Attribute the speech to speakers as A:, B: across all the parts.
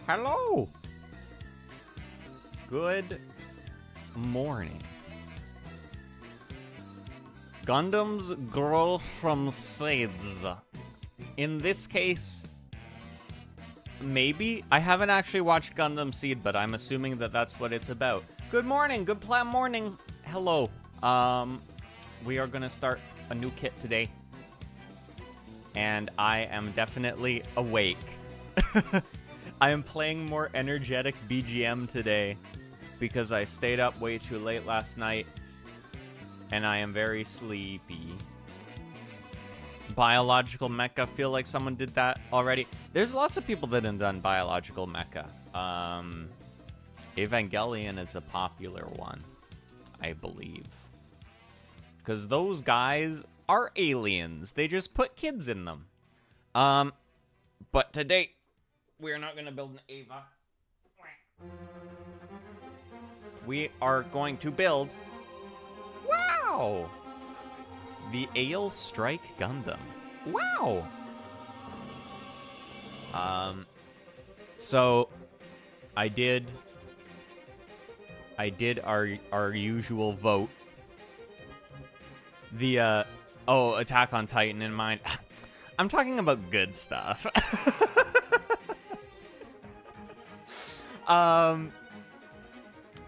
A: Hello. Good morning. Gundam's girl from Sades. In this case, maybe. I haven't actually watched Gundam Seed, but I'm assuming that that's what it's about. Good morning. Good PlaMorning. Hello. We are going to start a new kit today. And I am definitely awake. I am playing more energetic BGM today because I stayed up way too late last night and I am very sleepy. Biological Mecha, feel like someone did that already. There's lots of people that have done Biological Mecha. Evangelion is a popular one, I believe. Because those guys are aliens. They just put kids in them. But today, we're not going to build an Ava. We are going to build... Wow! The Aile Strike Gundam. Wow! So, I did our usual vote. The, Attack on Titan in mind. I'm talking about good stuff.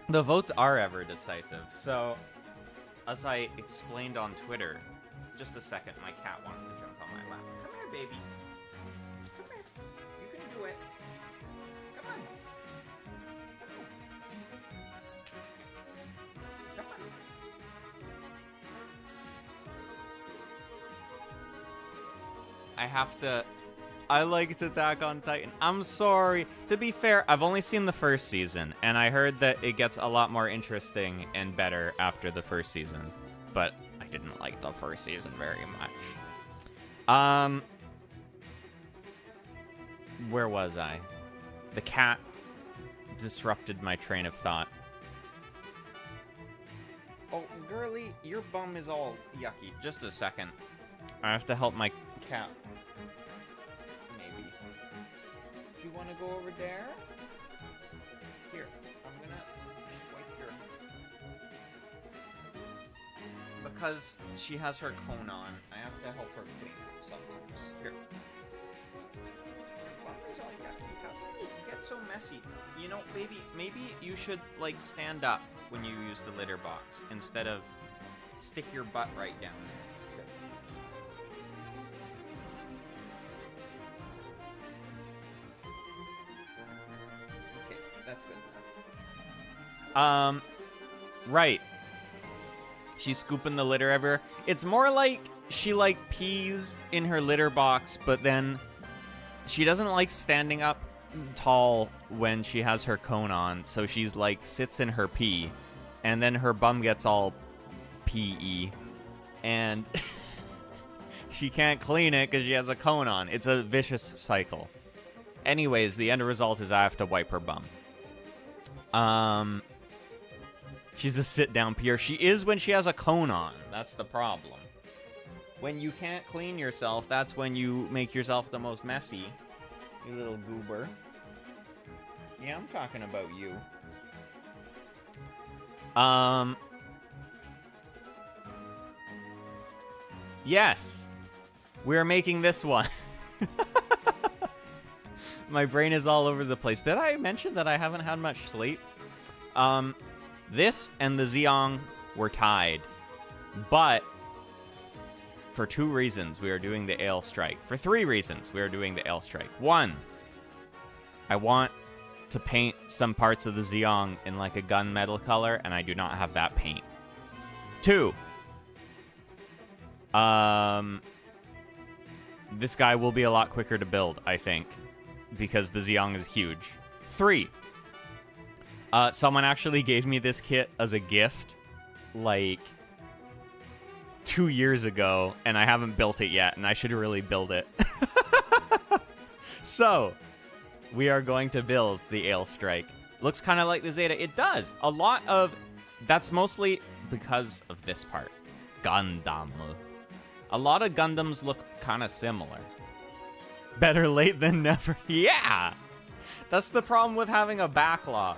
A: The votes are ever decisive. So, as I explained on Twitter, just a second, my cat wants to jump on my lap. Come here, baby. Come here. You can do it. Come on. Come on. I liked Attack on Titan. I'm sorry. To be fair, I've only seen the first season, and I heard that it gets a lot more interesting and better after the first season. But I didn't like the first season very much. Where was I? The cat disrupted my train of thought. Oh, girly, your bum is all yucky. Just a second. I have to help my cat. Maybe. You want to go over there? Here, I'm gonna just wipe your... Because she has her cone on, I have to help her clean up sometimes. Here. Your bum is all yucky. How can you get so messy? You know, baby, maybe you should, like, stand up when you use the litter box instead of stick your butt right down there. That's good. Right. She's scooping the litter everywhere. It's more like she, like, pees in her litter box, but then she doesn't like standing up tall when she has her cone on, so she's, like, sits in her pee, and then her bum gets all pee-y, and she can't clean it because she has a cone on. It's a vicious cycle. Anyways, the end result is I have to wipe her bum. She's a sit-down peer. She is when she has a cone on. That's the problem. When you can't clean yourself, that's when you make yourself the most messy. You little goober. Yeah, I'm talking about you. Yes. We're making this one. My brain is all over the place. Did I mention that I haven't had much sleep? This and the Zeong were tied. But for 2 reasons, we are doing the Aile Strike. For 3 reasons, we are doing the Aile Strike. 1, I want to paint some parts of the Zeong in like a gunmetal color, and I do not have that paint. 2, this guy will be a lot quicker to build, I think, because the Zeong is huge. 3, someone actually gave me this kit as a gift, like, 2 years ago, and I haven't built it yet, and I should really build it. So, we are going to build the Aile Strike. Looks kind of like the Zeta. It does. A lot of... That's mostly because of this part. Gundam. A lot of Gundams look kind of similar. Better late than never. Yeah! That's the problem with having a backlog.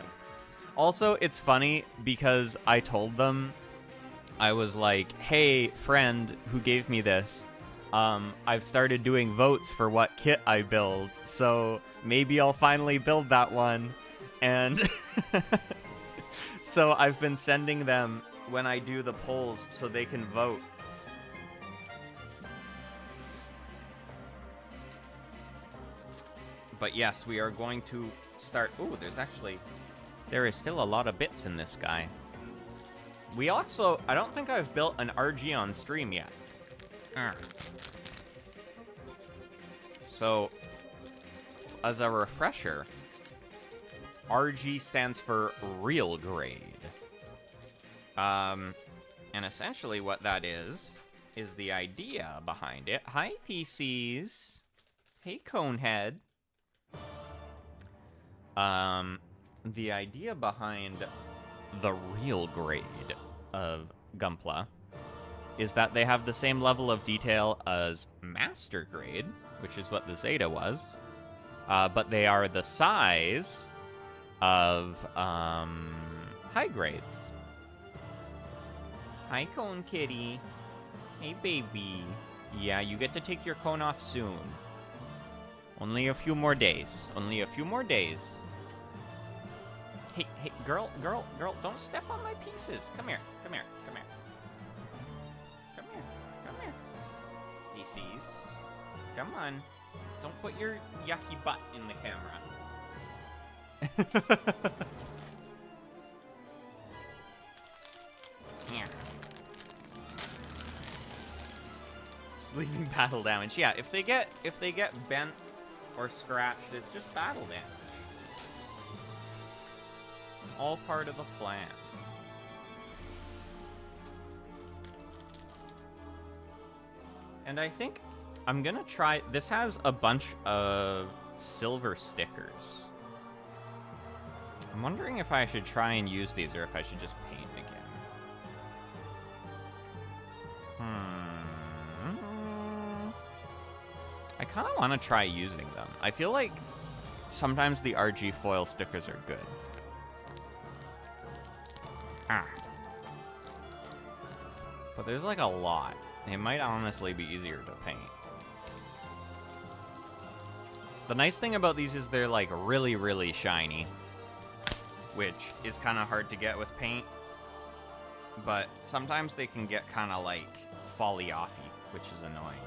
A: Also, it's funny because I told them, I was like, hey, friend who gave me this, I've started doing votes for what kit I build, so maybe I'll finally build that one. And so I've been sending them when I do the polls so they can vote. But yes, we are going to start... Ooh, there is still a lot of bits in this guy. We also... I don't think I've built an RG on stream yet. So, as a refresher, RG stands for real grade. And essentially what that is the idea behind it. Hi, PCs. Hey, Conehead. The idea behind the real grade of Gunpla is that they have the same level of detail as Master Grade, which is what the Zeta was, but they are the size of high grades. Hi, Cone Kitty. Hey, baby. Yeah, you get to take your cone off soon. Only a few more days. Only a few more days. Hey, girl, don't step on my pieces. Come here. Come here. PCs. Come on. Don't put your yucky butt in the camera. Here. Sleeping battle damage. Yeah, if they get bent or scratched, it's just battle damage. It's all part of the plan. And I think I'm gonna try... This has a bunch of silver stickers. I'm wondering if I should try and use these or if I should just paint again. I kind of want to try using them. I feel like sometimes the RG foil stickers are good. But there's like a lot. It might honestly be easier to paint. The nice thing about these is they're like really, really shiny, which is kind of hard to get with paint. But sometimes they can get kind of like folly-offy, which is annoying.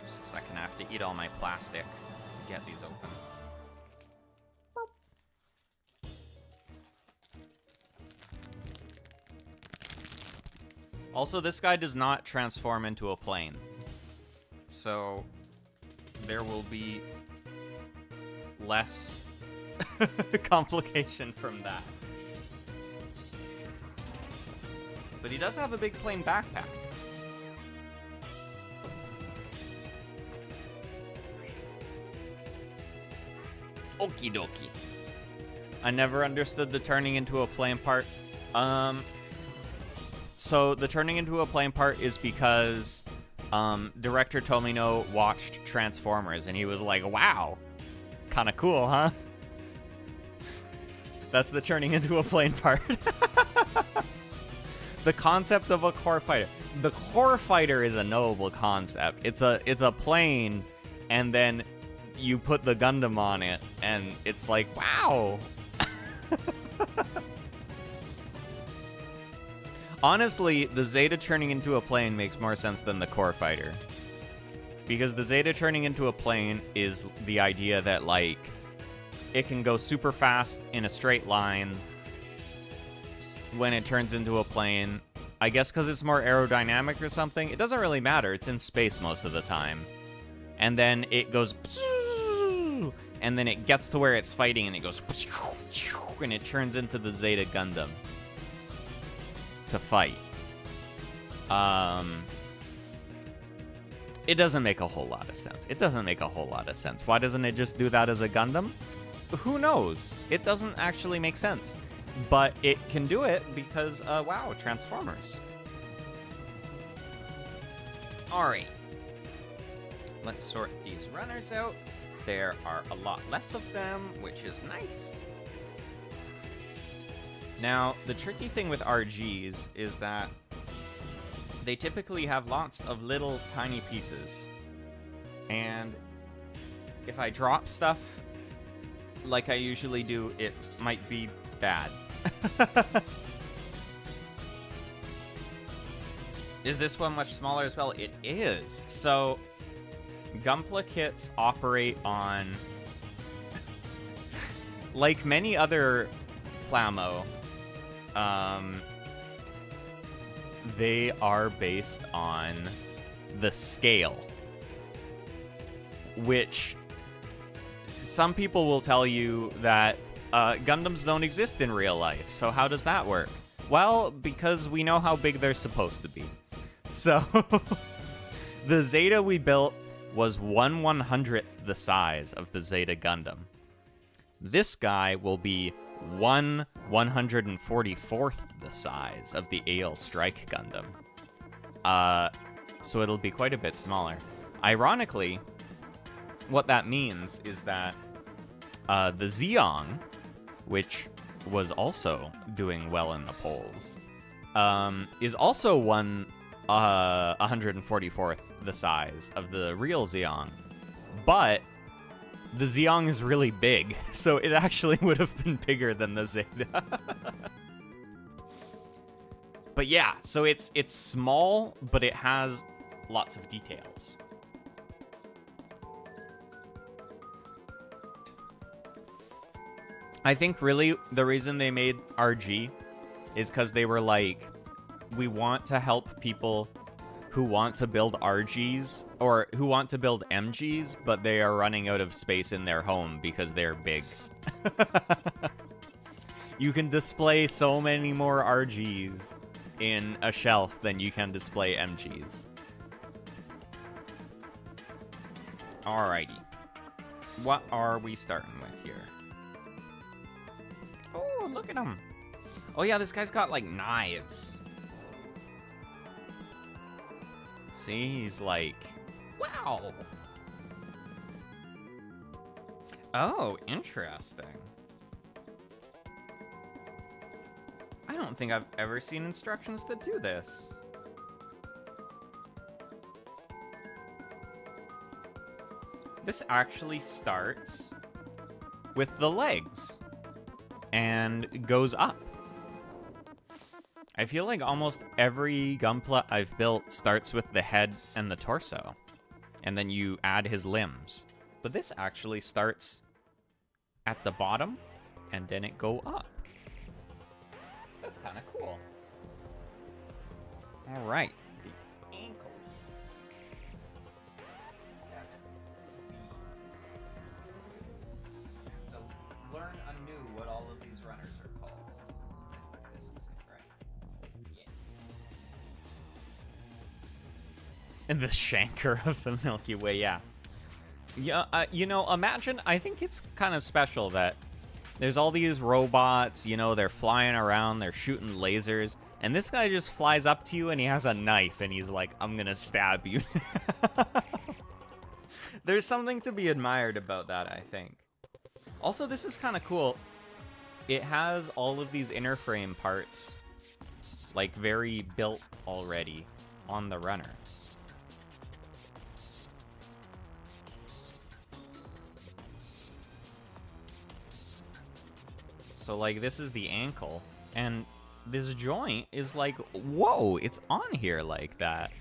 A: Just a second, I have to eat all my plastic to get these open. Also, this guy does not transform into a plane, so there will be less complication from that. But he does have a big plane backpack. Okie dokie. I never understood the turning into a plane part. So the turning into a plane part is because director Tomino watched Transformers and he was like, wow, kind of cool, huh? That's the turning into a plane part. The concept of a core fighter. The core fighter is a noble concept. It's a plane, and then you put the Gundam on it, and it's like, wow. Honestly, the Zeta turning into a plane makes more sense than the core fighter. Because the Zeta turning into a plane is the idea that, like, it can go super fast in a straight line when it turns into a plane. I guess because it's more aerodynamic or something. It doesn't really matter. It's in space most of the time. And then it goes... And then it gets to where it's fighting and it goes... And it turns into the Zeta Gundam to fight. It doesn't make a whole lot of sense. It doesn't make a whole lot of sense. Why doesn't it just do that as a Gundam? Who knows? It doesn't actually make sense. but it can do it because, wow, Transformers. Alright. Let's sort these runners out. There are a lot less of them, which is nice. Now, the tricky thing with RGs is that they typically have lots of little tiny pieces. And if I drop stuff like I usually do, it might be bad. Is this one much smaller as well? It is. So, Gunpla kits operate on, like many other Plamo, they are based on the scale, which some people will tell you that Gundams don't exist in real life. So how does that work? Well, because we know how big they're supposed to be. So the Zeta we built was 1/100th the size of the Zeta Gundam. This guy will be 1/144th the size of the Aile Strike Gundam. So it'll be quite a bit smaller. Ironically, what that means is that the Zeong, which was also doing well in the polls, is also 1/144th the size of the real Zeong. But the Zeong is really big, so it actually would have been bigger than the Zeta. But yeah, so it's small, but it has lots of details. I think really the reason they made RG is because they were like, we want to help people who want to build RGs or who want to build MGs, but they are running out of space in their home because they're big. You can display so many more RGs in a shelf than you can display MGs. Alrighty. What are we starting with here? Oh, look at him. Oh yeah, this guy's got like knives. See, he's like, wow. Oh, interesting. I don't think I've ever seen instructions that do this. This actually starts with the legs and goes up. I feel like almost every Gunpla I've built starts with the head and the torso, and then you add his limbs. But this actually starts at the bottom, and then it go up. That's kind of cool. All right, the ankles. 7. I have to learn anew what all of these runners are called. This isn't right. Yes. And the Shanker of the Milky Way, yeah. Yeah, you know, imagine, I think it's kind of special that there's all these robots, you know, they're flying around, they're shooting lasers, and this guy just flies up to you and he has a knife and he's like, I'm gonna stab you. There's something to be admired about that, I think. Also, this is kind of cool. It has all of these inner frame parts, like, very built already on the runner. So, like, this is the ankle, and this joint is like, whoa, it's on here like that.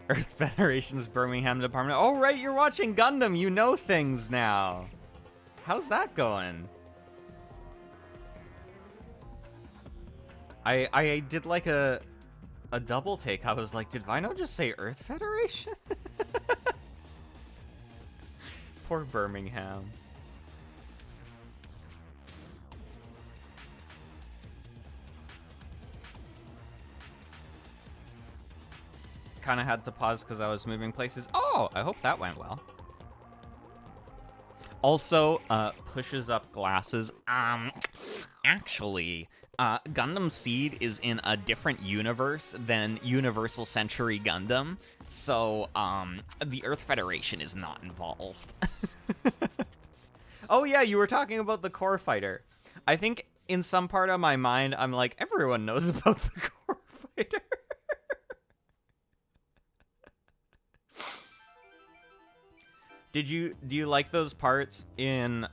A: Earth Federation's Birmingham department. Oh, right, you're watching Gundam. You know things now. How's that going? I did like a double take. I was like, did Vino just say Earth Federation? Poor Birmingham. Kind of had to pause because I was moving places. Oh, I hope that went well. Also, pushes up glasses. Actually, Gundam Seed is in a different universe than Universal Century Gundam, so, the Earth Federation is not involved. Oh yeah, you were talking about the core fighter. I think in some part of my mind, I'm like, everyone knows about the core fighter. Do you like those parts in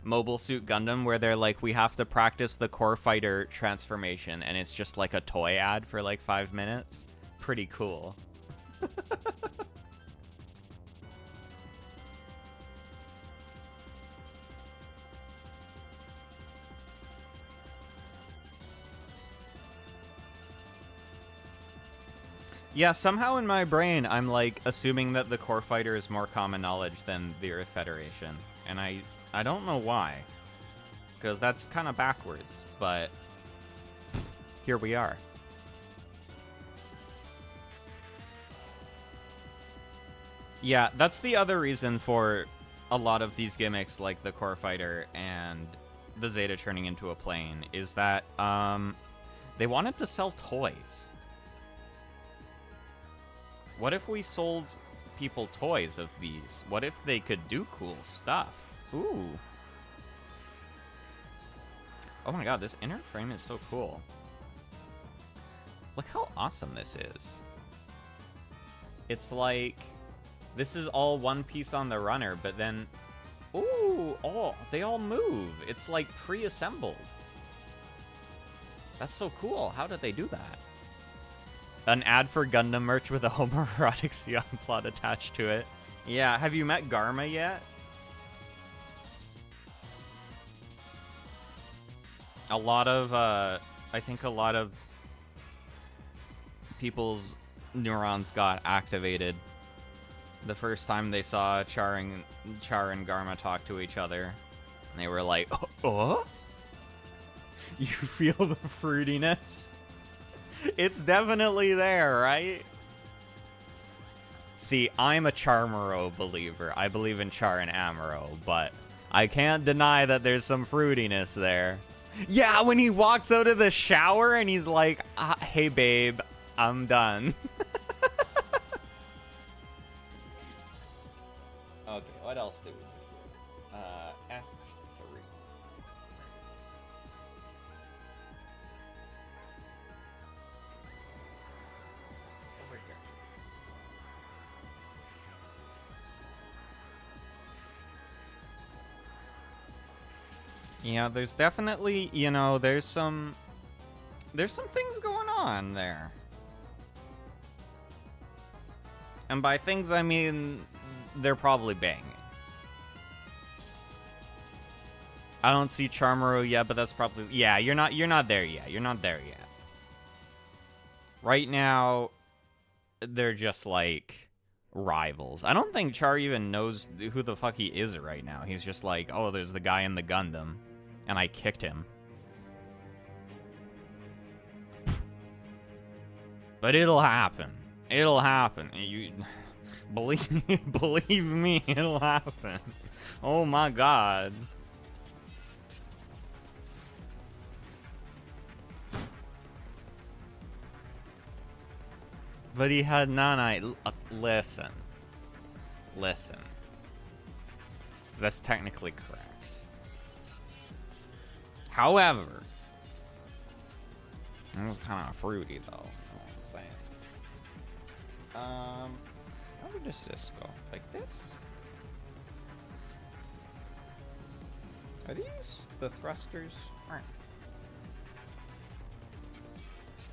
A: Mobile Suit Gundam where they're like, we have to practice the core fighter transformation, and it's just like a toy ad for like 5 minutes? Pretty cool. Yeah, somehow in my brain, I'm like assuming that the core fighter is more common knowledge than the Earth Federation, and I don't know why, because that's kind of backwards. But here we are. Yeah, that's the other reason for a lot of these gimmicks, like the core fighter and the Zeta turning into a plane, is that they wanted to sell toys. What if we sold people toys of these? What if they could do cool stuff? Ooh. Oh my god, this inner frame is so cool. Look how awesome this is. It's like, this is all one piece on the runner, but then, ooh, oh, they all move. It's like pre-assembled. That's so cool. How did they do that? An ad for Gundam merch with a homoerotic Sion plot attached to it. Yeah, have you met Garma yet? A lot of, I think a lot of people's neurons got activated the first time they saw Char and Garma talk to each other. And they were like, oh? You feel the fruitiness? It's definitely there, right? See, I'm a Charmero believer. I believe in Char and Amuro, but I can't deny that there's some fruitiness there. Yeah, when he walks out of the shower and he's like, hey babe, I'm done. Okay, what else do we do? F3. Over here. Yeah, there's definitely, you know, there's some things going on there. And by things, I mean, they're probably banging. I don't see Charmero yet, but that's probably, yeah, you're not there yet. You're not there yet. Right now, they're just like rivals. I don't think Char even knows who the fuck he is right now. He's just like, oh, there's the guy in the Gundam, and I kicked him. But it'll happen. It'll happen. You believe me, it'll happen. Oh my god. But he had nanite. Listen. That's technically correct. However, it was kind of fruity though. How does this go? Like this? Are these the thrusters?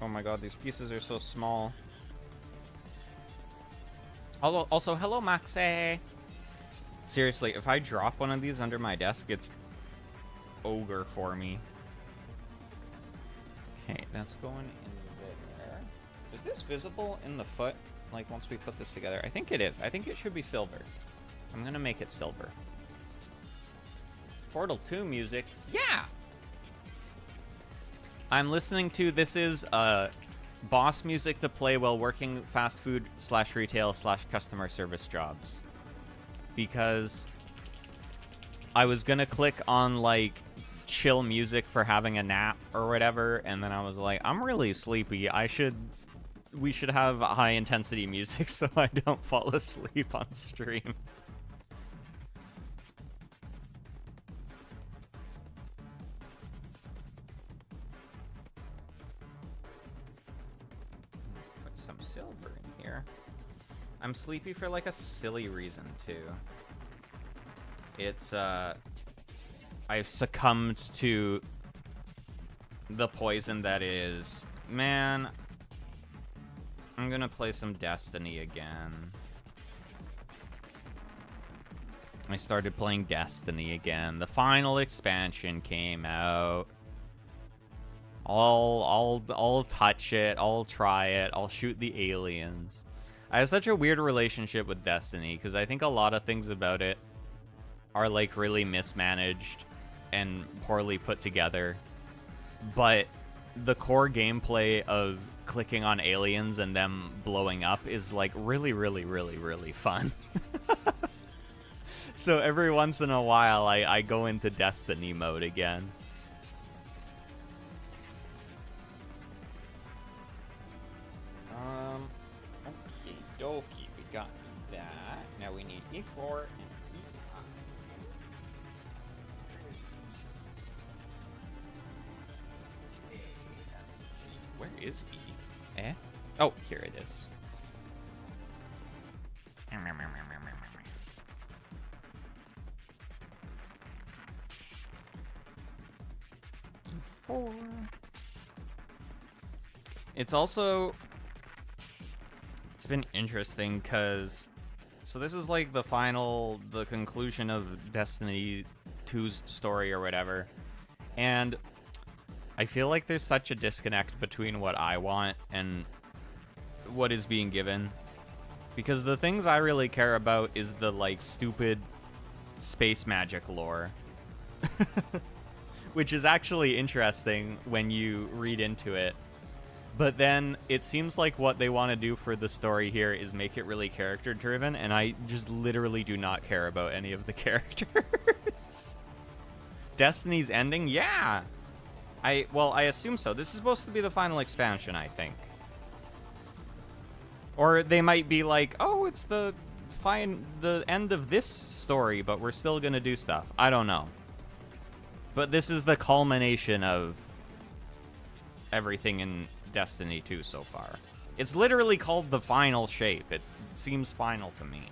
A: Oh my god, these pieces are so small. Also, hello, Maxe. Seriously, if I drop one of these under my desk, it's ogre for me. Okay, that's going in there. Is this visible in the foot? Like, once we put this together? I think it is. I think it should be silver. I'm gonna make it silver. Portal 2 music. Yeah! I'm listening to, this is boss music to play while working fast food /retail/customer service jobs. Because I was gonna click on, like, chill music for having a nap or whatever, and then I was like, I'm really sleepy. We should have high intensity music so I don't fall asleep on stream. Put some silver in here. I'm sleepy for like a silly reason too. It's I've succumbed to the poison that is, man, I'm gonna play some Destiny again. I started playing Destiny again. The final expansion came out. I'll touch it, I'll try it, I'll shoot the aliens. I have such a weird relationship with Destiny, because I think a lot of things about it are, like, really mismanaged and poorly put together. But the core gameplay of clicking on aliens and them blowing up is, like, really, really, really, really fun. So every once in a while, I go into Destiny mode again. Okie dokie, we got that. Now we need E4 and E5. Where is E? Eh? Oh, here it is. E4. It's also... It's been interesting, because... So this is like the conclusion of Destiny 2's story or whatever. And I feel like there's such a disconnect between what I want and what is being given. Because the things I really care about is the, like, stupid space magic lore. Which is actually interesting when you read into it. But then it seems like what they want to do for the story here is make it really character-driven, and I just literally do not care about any of the characters. Destiny's ending? Yeah! Well, I assume so. This is supposed to be the final expansion, I think. Or they might be like, oh, it's the end of this story, but we're still gonna do stuff. I don't know. But this is the culmination of everything in Destiny 2 so far. It's literally called the final shape. It seems final to me.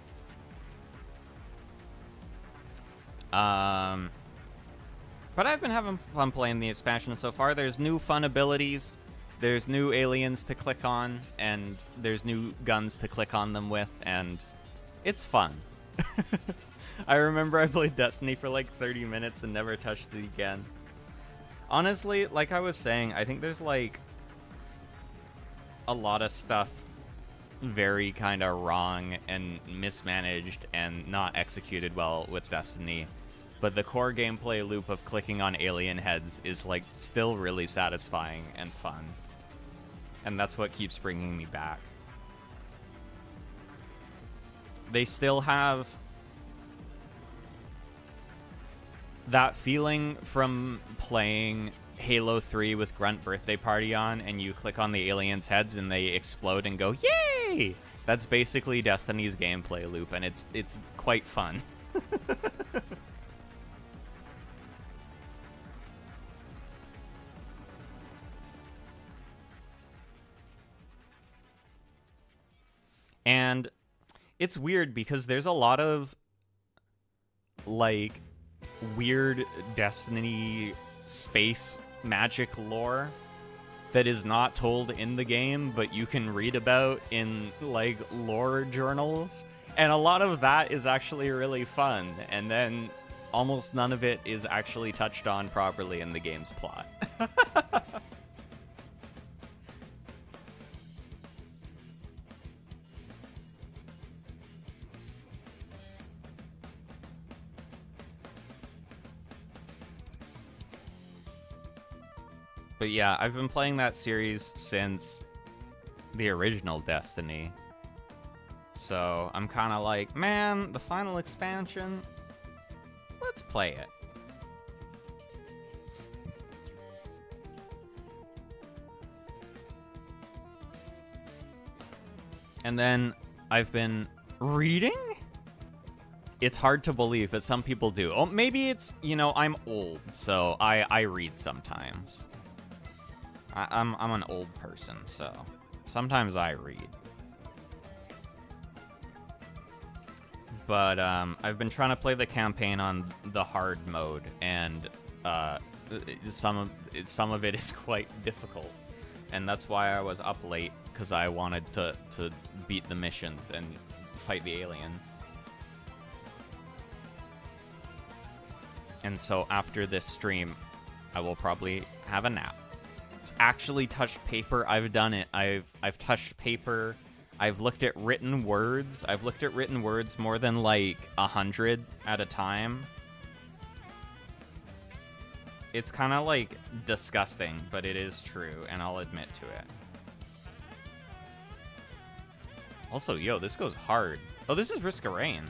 A: But I've been having fun playing the expansion so far. There's new fun abilities. There's new aliens to click on, and there's new guns to click on them with, and it's fun. I remember I played Destiny for like 30 minutes and never touched it again. Honestly, like I was saying, I think there's like a lot of stuff very kind of wrong and mismanaged and not executed well with Destiny. But the core gameplay loop of clicking on alien heads is like still really satisfying and fun. And that's what keeps bringing me back. They still have that feeling from playing Halo 3 with Grunt Birthday Party on, and you click on the aliens' heads and they explode and go, yay! That's basically Destiny's gameplay loop, and it's quite fun. And it's weird because there's a lot of, like, weird Destiny space magic lore that is not told in the game, but you can read about in, like, lore journals. And a lot of that is actually really fun. And then almost none of it is actually touched on properly in the game's plot. But yeah, I've been playing that series since the original Destiny. So I'm kind of like, man, the final expansion, let's play it. And then I've been reading? It's hard to believe, but some people do. Oh, maybe it's, you know, I'm old, so I read sometimes. I'm an old person, so sometimes I read. But I've been trying to play the campaign on the hard mode, and some of it is quite difficult, and that's why I was up late, because I wanted to beat the missions and fight the aliens. And so after this stream, I will probably have a nap. It's actually touched paper. I've done it. I've touched paper. I've looked at written words. I've looked at written words more than like 100 at a time. It's kind of like disgusting, but it is true, and I'll admit to it. Also, yo, this goes hard. Oh, this is Risk of Rain.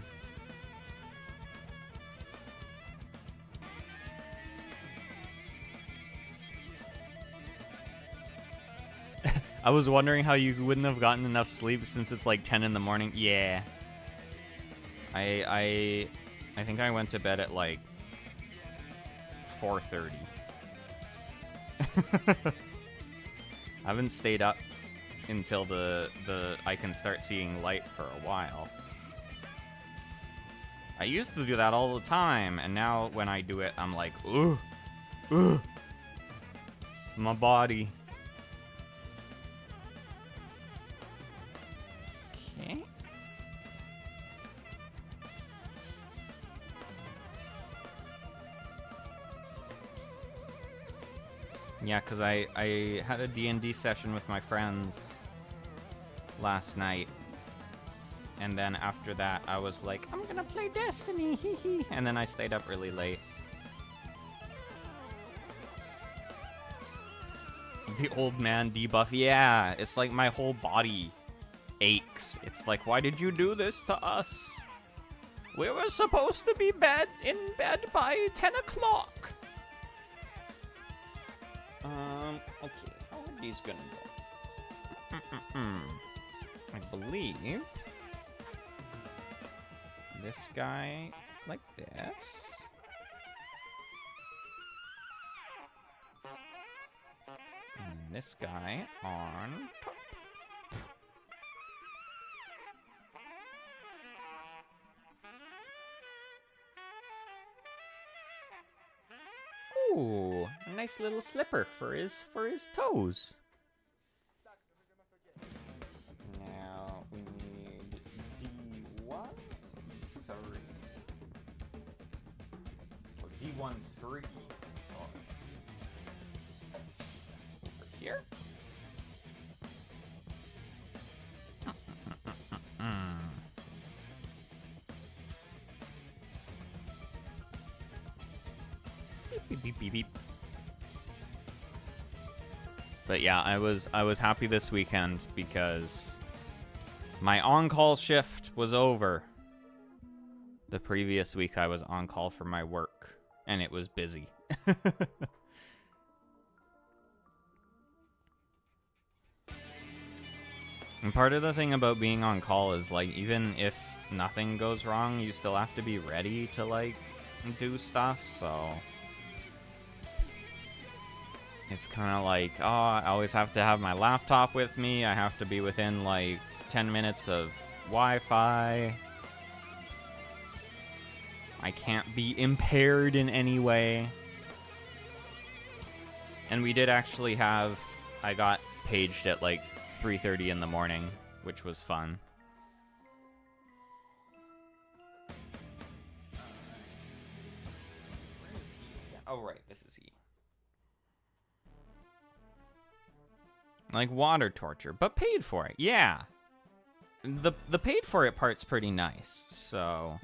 A: I was wondering how you wouldn't have gotten enough sleep since it's like 10 in the morning. Yeah. I think I went to bed at like 4:30. I haven't stayed up until the I can start seeing light for a while. I used to do that all the time, and now when I do it, I'm like, ooh, my body. Okay. Yeah, because I had a D&D session with my friends last night. And then after that, I was like, I'm gonna play Destiny, hee hee. And then I stayed up really late. The old man debuff. Yeah, it's like my whole body aches. It's like, why did you do this to us? We were supposed to be in bed by 10 o'clock. Okay, how are these gonna go? I believe this guy like this. And this guy on top. Ooh, a nice little slipper for his toes. Now we need D1, 3. Or D1, 3. Sorry. Over here. Beep, beep, beep, beep. But yeah, I was happy this weekend because my on-call shift was over. The previous week I was on call for my work, and it was busy. And part of the thing about being on call is, like, even if nothing goes wrong, you still have to be ready to, like, do stuff, so it's kind of like, oh, I always have to have my laptop with me. I have to be within, like, 10 minutes of Wi-Fi. I can't be impaired in any way. And we did actually have, I got paged at, like, 3:30 in the morning, which was fun. Oh, right, this is E. Like water torture, but paid for it. Yeah. The paid for it part's pretty nice, so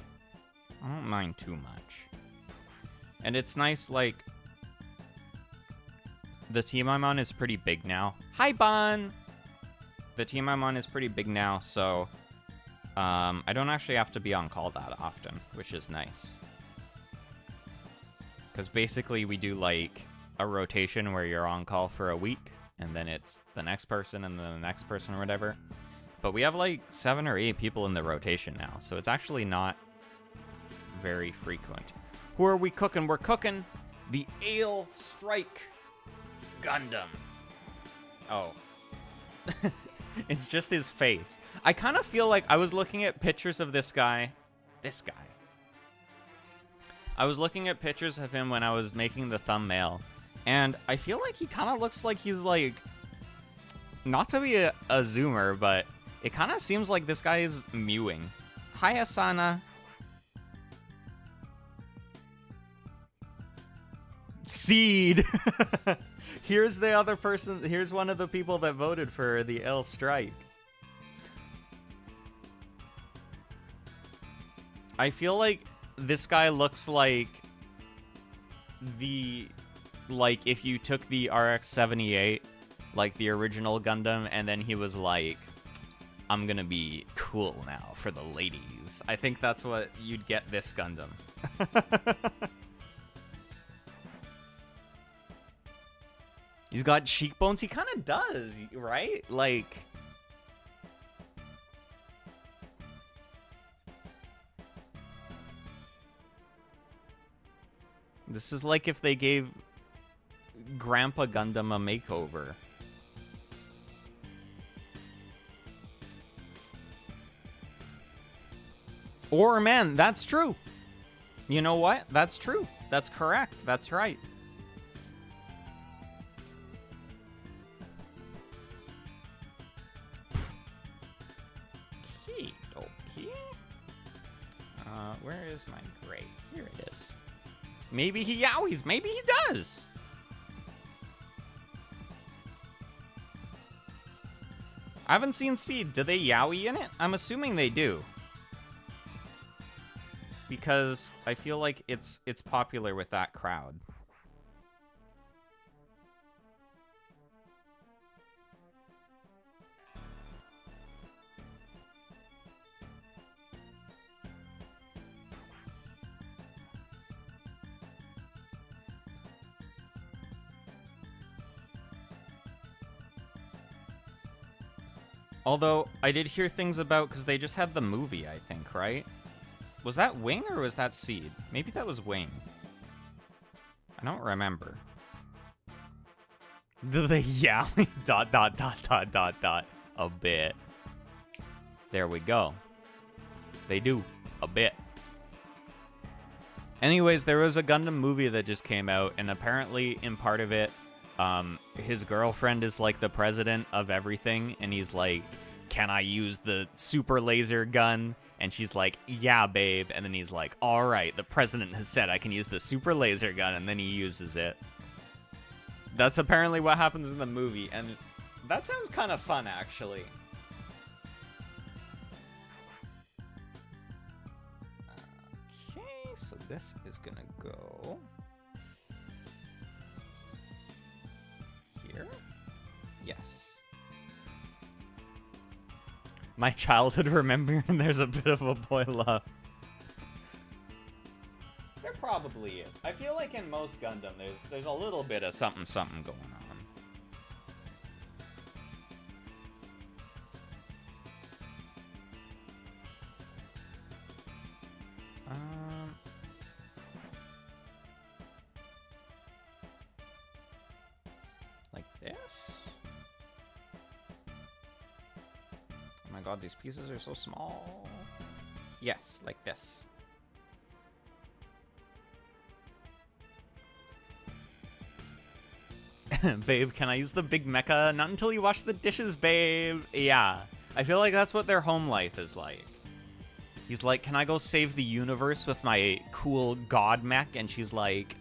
A: I don't mind too much. And it's nice, like, the team I'm on is pretty big now. Hi, Bon! The team I'm on is pretty big now, so I don't actually have to be on call that often, which is nice. Because basically we do, like, a rotation where you're on call for a week, and then it's the next person, and then the next person, or whatever. But we have, like, 7 or 8 people in the rotation now, so it's actually not very frequent. Who are we cooking? We're cooking the Aile Strike Gundam. Oh. It's just his face. I kind of feel like I was looking at pictures of this guy. I was looking at pictures of him when I was making the thumbnail, and I feel like he kind of looks like he's, like, not to be a zoomer, but it kind of seems like this guy is mewing. Hi, Asana. Seed! Here's the other person. Here's one of the people that voted for the Aile Strike. I feel like this guy looks like if you took the RX-78, like the original Gundam, and then he was like, I'm gonna be cool now for the ladies. I think that's what you'd get this Gundam. He's got cheekbones. He kind of does, right? Like, this is like if they gave Grandpa Gundam a makeover. Or, man, that's true. You know what? That's true. That's correct. That's right. Where is my gray? Here it is. Maybe he yowies. Maybe he does. I haven't seen Seed. Do they yowie in it? I'm assuming they do. Because I feel like it's popular with that crowd. Although, I did hear things about, because they just had the movie, I think, right? Was that Wing or was that Seed? Maybe that was Wing. I don't remember. Do they yowie? ... A bit. There we go. They do. A bit. Anyways, there was a Gundam movie that just came out, and apparently, in part of it, his girlfriend is like the president of everything, and he's like, can I use the super laser gun? And she's like, yeah, babe. And then he's like, all right, the president has said I can use the super laser gun, and then he uses it. That's apparently what happens in the movie, and that sounds kind of fun, actually. Okay, so this is gonna go here. Yes. My childhood remembering there's a bit of a boy love. There probably is. I feel like in most Gundam there's a little bit of something going on. Like this? Oh my god, these pieces are so small. Yes, like this. Babe, can I use the big mecha? Not until you wash the dishes, babe. Yeah, I feel like that's what their home life is like. He's like, can I go save the universe with my cool god mech? And she's like,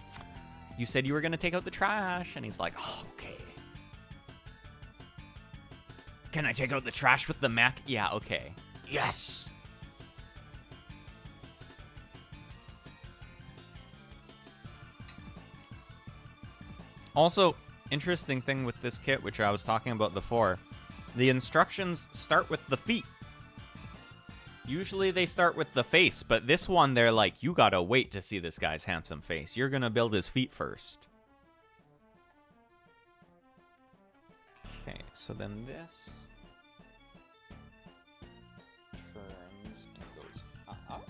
A: you said you were gonna take out the trash. And he's like, oh, okay. Can I take out the trash with the mech? Yeah, okay. Yes! Also, interesting thing with this kit, which I was talking about before, the instructions start with the feet. Usually they start with the face, but this one they're like, you gotta wait to see this guy's handsome face. You're gonna build his feet first. Okay, so then this turns and goes up.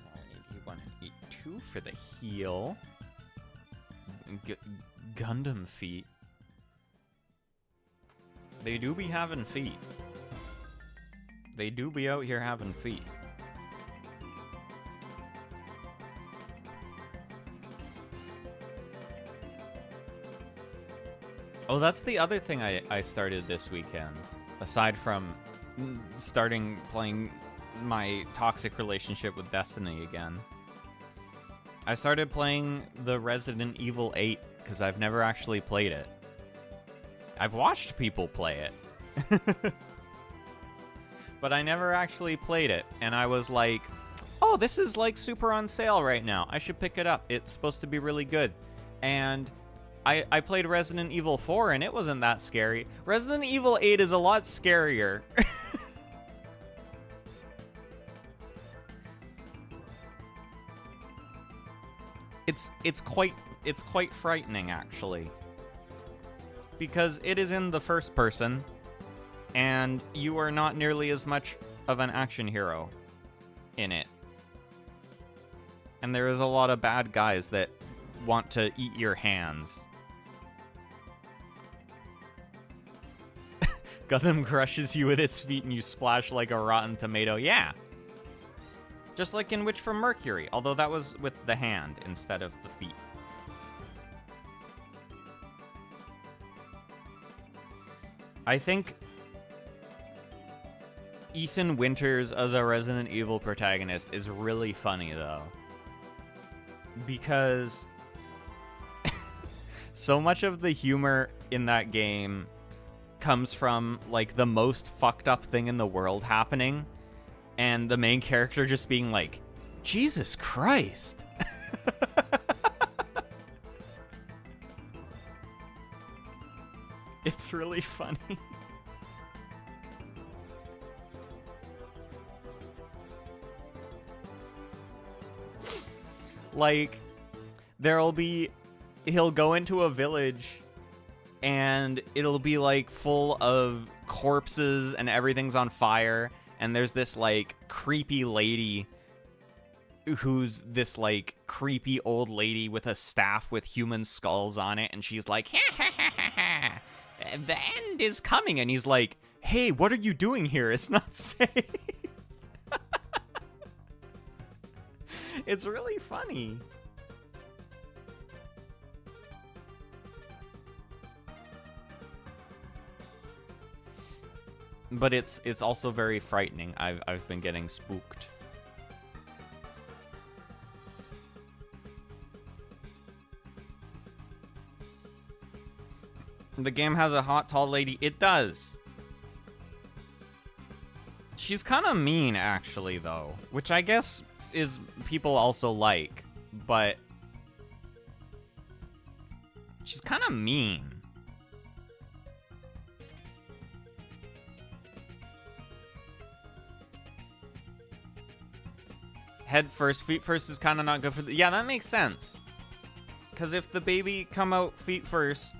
A: Now I need E1 and E2 for the heel. Gundam feet. They do be having feet. They do be out here having feet. Oh, that's the other thing I started this weekend. Aside from starting playing my toxic relationship with Destiny again. I started playing the Resident Evil 8 because I've never actually played it. I've watched people play it. But I never actually played it. And I was like, oh, this is like super on sale right now. I should pick it up. It's supposed to be really good. And I played Resident Evil 4 and it wasn't that scary. Resident Evil 8 is a lot scarier. It's quite frightening actually. Because it is in the first person and you are not nearly as much of an action hero in it. And there is a lot of bad guys that want to eat your hands. Gundam crushes you with its feet and you splash like a rotten tomato. Yeah. Just like in Witch from Mercury, although that was with the hand instead of the feet. I think Ethan Winters as a Resident Evil protagonist is really funny, though. Because so much of the humor in that game comes from, like, the most fucked up thing in the world happening, and the main character just being like, Jesus Christ! It's really funny. Like, he'll go into a village and it'll be like full of corpses and everything's on fire, and there's this like creepy lady who's this like creepy old lady with a staff with human skulls on it, and she's like, ha ha ha ha ha, the end is coming, and he's like, hey, what are you doing here? It's not safe. It's really funny. But it's also very frightening. I've been getting spooked. The game has a hot, tall lady. It does. She's kind of mean, actually, though. Which I guess is people also like. But she's kind of mean. Head first, feet first is kind of not good for the... Yeah, that makes sense. Because if the baby come out feet first,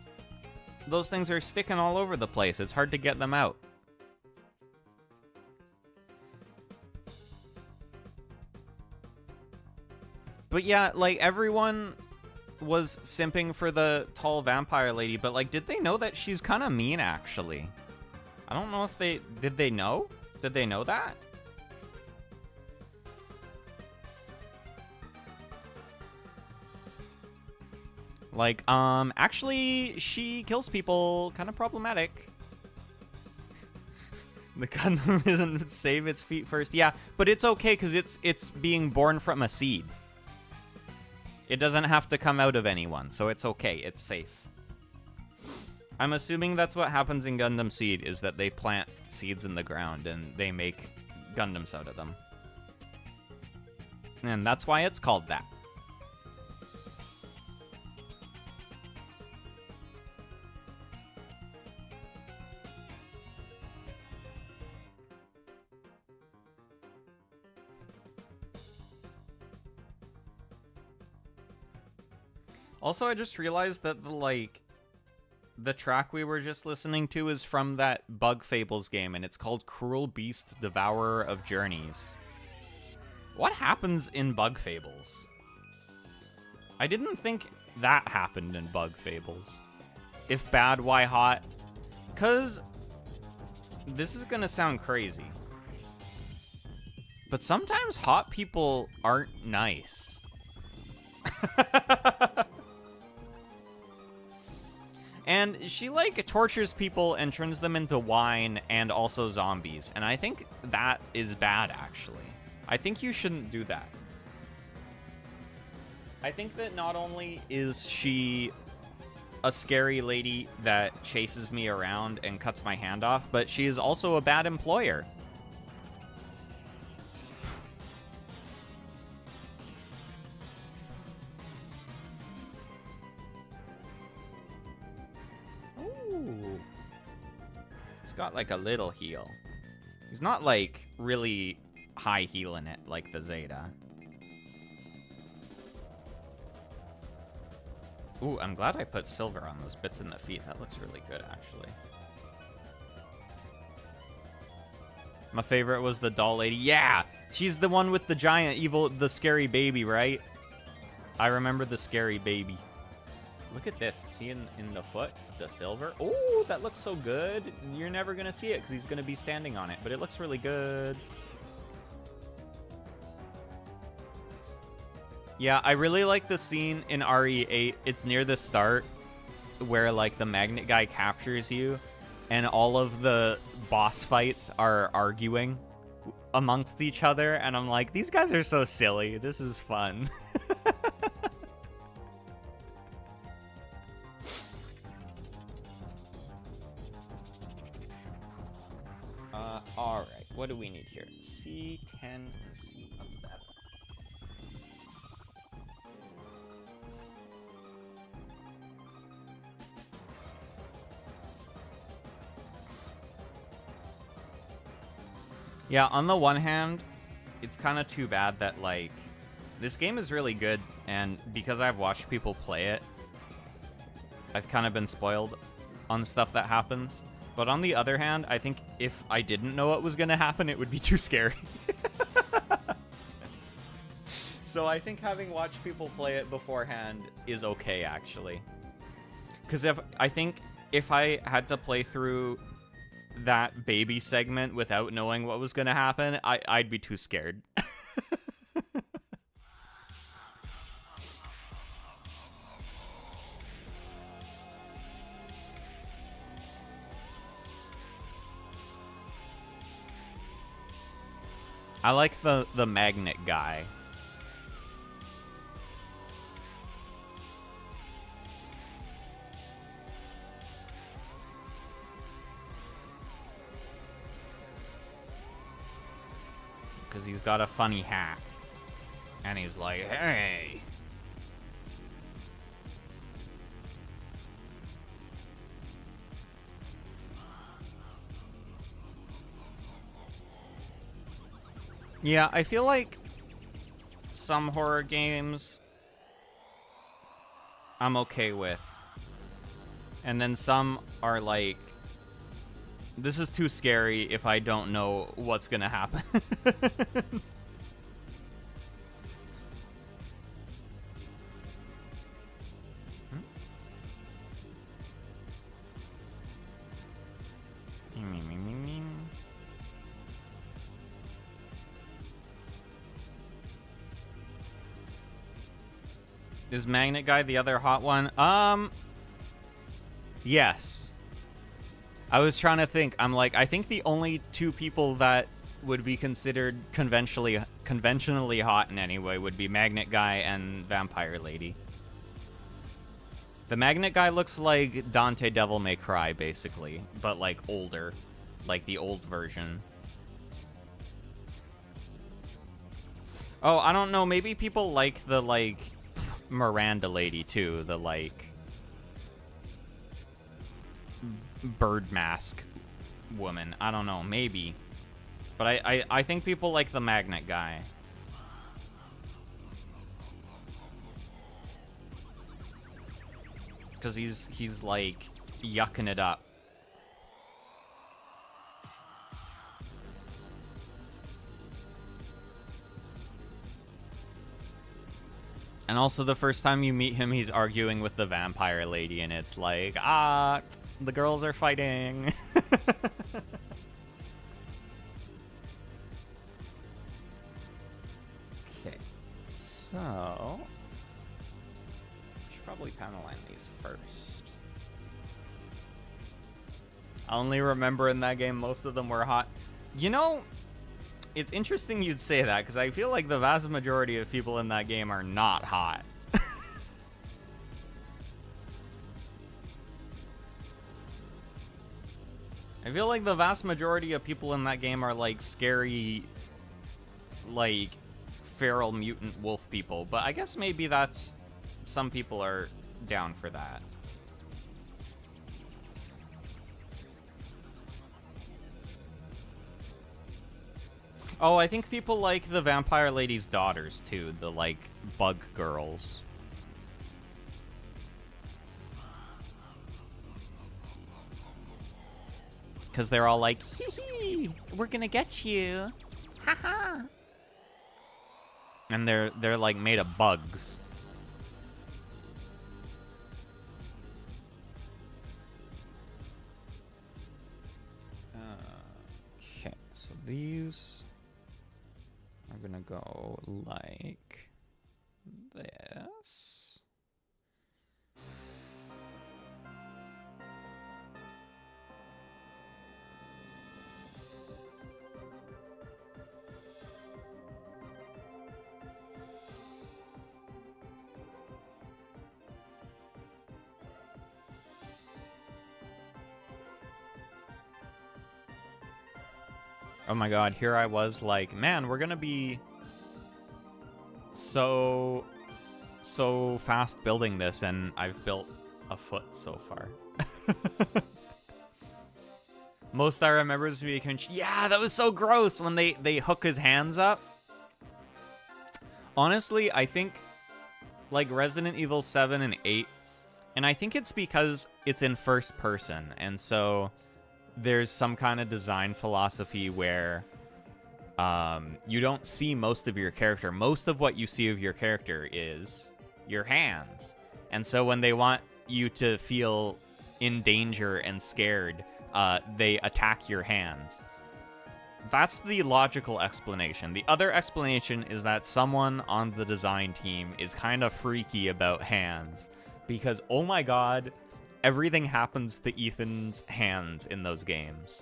A: those things are sticking all over the place. It's hard to get them out. But yeah, like, everyone was simping for the tall vampire lady, but, like, did they know that she's kind of mean, actually? I don't know if they... Did they know? Did they know that? Like, actually, she kills people. Kind of problematic. The Gundam isn't save its feet first. Yeah, but it's okay because it's being born from a seed. It doesn't have to come out of anyone, so it's okay. It's safe. I'm assuming that's what happens in Gundam Seed, is that they plant seeds in the ground and they make Gundams out of them. And that's why it's called that. Also, I just realized that the track we were just listening to is from that Bug Fables game, and it's called Cruel Beast, Devourer of Journeys. What happens in Bug Fables? I didn't think that happened in Bug Fables. If bad, why hot? Because this is gonna sound crazy, but sometimes hot people aren't nice. And she, like, tortures people and turns them into wine and also zombies. And I think that is bad, actually. I think you shouldn't do that. I think that not only is she a scary lady that chases me around and cuts my hand off, but she is also a bad employer. Ooh. He's got like a little heal. He's not like really high healing it like the Zeta. Ooh, I'm glad I put silver on those bits in the feet. That looks really good, actually. My favorite was the doll lady. Yeah! She's the one with the giant evil, the scary baby, right? I remember the scary baby. Look at this. See in the foot? The silver? Ooh, that looks so good. You're never going to see it because he's going to be standing on it, but it looks really good. Yeah, I really like the scene in RE8. It's near the start where, like, the magnet guy captures you and all of the boss fights are arguing amongst each other. And I'm like, these guys are so silly. This is fun. All right. What do we need here? C10, C11. Yeah, on the one hand, it's kind of too bad that, like, this game is really good, and because I've watched people play it, I've kind of been spoiled on stuff that happens. But on the other hand, I think if I didn't know what was going to happen, it would be too scary. So I think having watched people play it beforehand is okay, actually. Because I think if I had to play through that baby segment without knowing what was going to happen, I'd be too scared. I like the magnet guy. Because he's got a funny hat. And he's like, hey. Yeah, I feel like some horror games I'm okay with. And then some are like, this is too scary if I don't know what's gonna happen. Is Magnet Guy the other hot one? Yes. I was trying to think. I'm like, I think the only two people that would be considered conventionally hot in any way would be Magnet Guy and Vampire Lady. The Magnet Guy looks like Dante Devil May Cry, basically, but like older, like the old version. Oh, I don't know. Maybe people like the like Miranda Lady too, the like bird mask woman. I don't know, maybe. But I think people like the Magnet Guy. because he's like yucking it up. And also the first time you meet him, he's arguing with the vampire lady, and it's like, the girls are fighting. Okay, so should probably panel line these first. I only remember in that game most of them were hot. You know, it's interesting you'd say that, because I feel like the vast majority of people in that game are not hot. I feel like the vast majority of people in that game are, like, scary, like, feral mutant wolf people. But I guess maybe that's... some people are down for that. Oh, I think people like the vampire lady's daughters, too. The, like, bug girls. Because they're all like, hee hee, we're gonna get you. Haha. And they're like made of bugs. Okay, so these are gonna go like this. Oh my god, here I was like, man, we're gonna be so fast building this, and I've built a foot so far. Most I remember is being, yeah, that was so gross when they hook his hands up. Honestly, I think like Resident Evil 7 and 8, and I think it's because it's in first person, and so there's some kind of design philosophy where you don't see most of your character. Most of what you see of your character is your hands. And so when they want you to feel in danger and scared, they attack your hands. That's the logical explanation. The other explanation is that someone on the design team is kind of freaky about hands. Because, oh my god, everything happens to Ethan's hands in those games.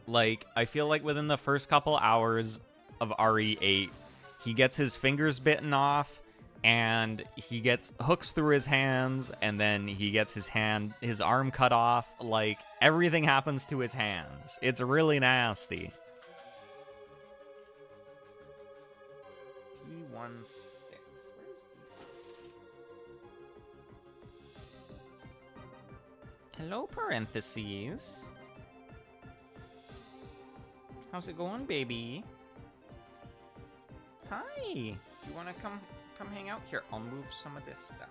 A: Like, I feel like within the first couple hours of RE8, he gets his fingers bitten off, and he gets hooks through his hands, and then he gets his arm cut off. Like, everything happens to his hands. It's really nasty. T16. Hello, parentheses. How's it going, baby? Hi. You want to come hang out here? I'll move some of this stuff.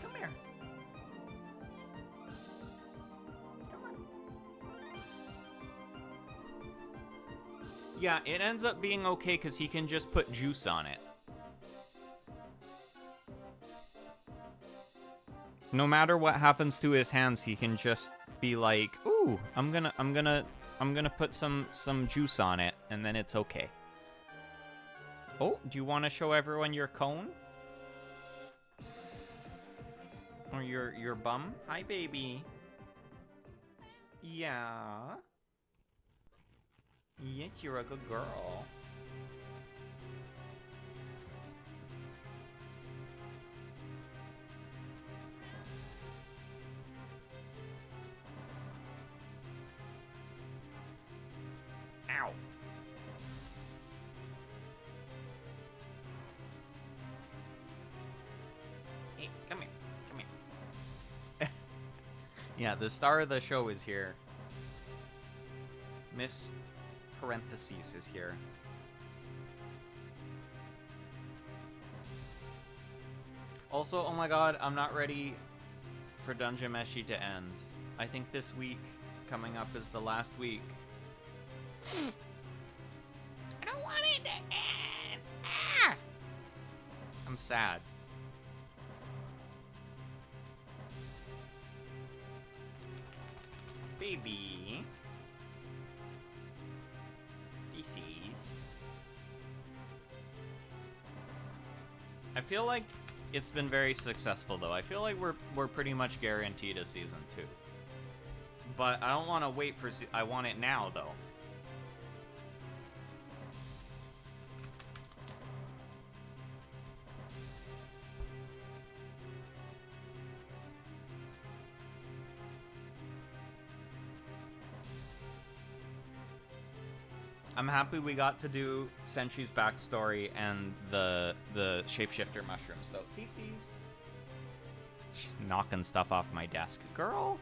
A: Come here. Come on. Yeah, it ends up being okay because he can just put juice on it. No matter what happens to his hands, he can just be like, "Ooh, I'm gonna put some juice on it," and then it's okay. Oh, do you want to show everyone your cone? Or your bum? Hi, baby. Yeah. Yes, you're a good girl. Ow. Hey, come here. Come here. Yeah, the star of the show is here. Miss Parentheses is here. Also, oh my god, I'm not ready for Dungeon Meshi to end. I think this week coming up is the last week. I don't want it to end. Ah! I'm sad. Baby. Feces. I feel like it's been very successful, though. I feel like we're pretty much guaranteed a season 2. But I don't want to wait for... I want it now, though. I'm happy we got to do Senshi's backstory and the shapeshifter mushrooms, though. Feces. She's knocking stuff off my desk. Girl?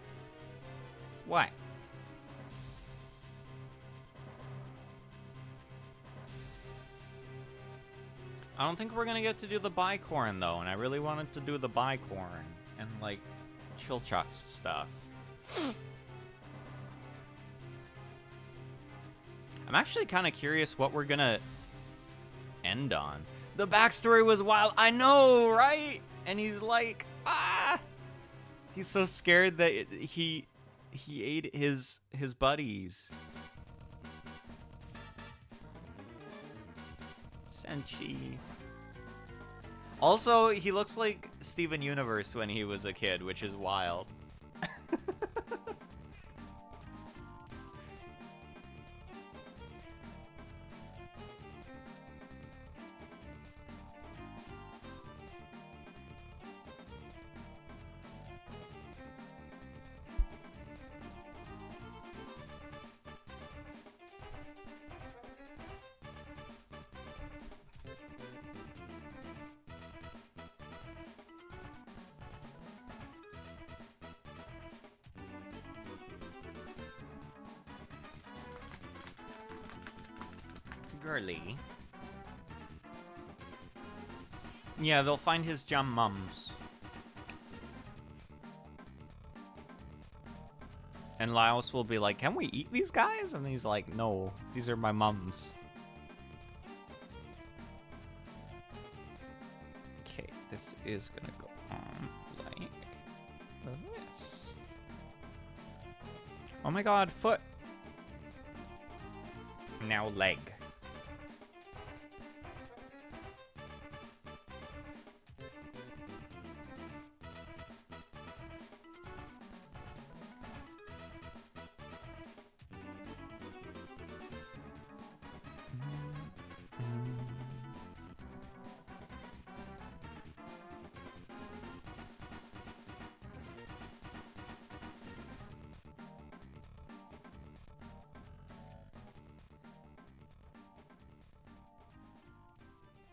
A: What? I don't think we're gonna get to do the bicorn, though, and I really wanted to do the bicorn and, like, Chilchuck's stuff. I'm actually kind of curious what we're gonna end on. The backstory was wild. I know, right? And he's like, ah! He's so scared that he ate his buddies. Senshi. Also, he looks like Steven Universe when he was a kid, which is wild. Girly. Yeah, they'll find his jum mums. And Laos will be like, can we eat these guys? And he's like, no, these are my mums. Okay, this is gonna go on like this. Oh my god, foot. Now leg.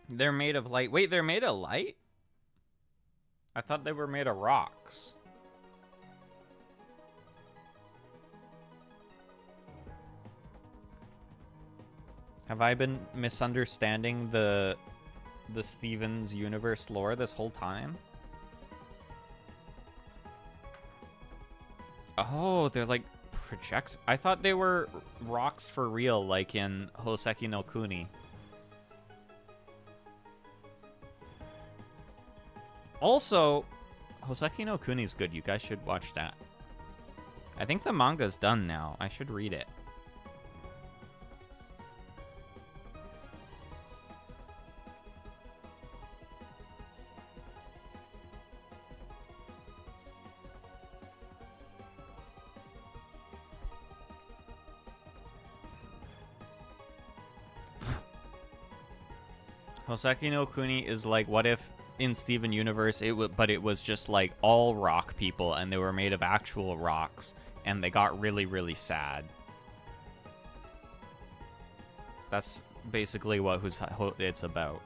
A: They're made of light. Wait, they're made of light? I thought they were made of rocks. Have I been misunderstanding the Stevens universe lore this whole time? Oh, they're like projects. I thought they were rocks for real, like in Hoseki no Kuni. Also, Hoseki no Kuni is good. You guys should watch that. I think the manga's done now. I should read it. Hoseki no Kuni is like, what if in Steven Universe but it was just like all rock people and they were made of actual rocks and they got really, really sad. That's basically what it's about.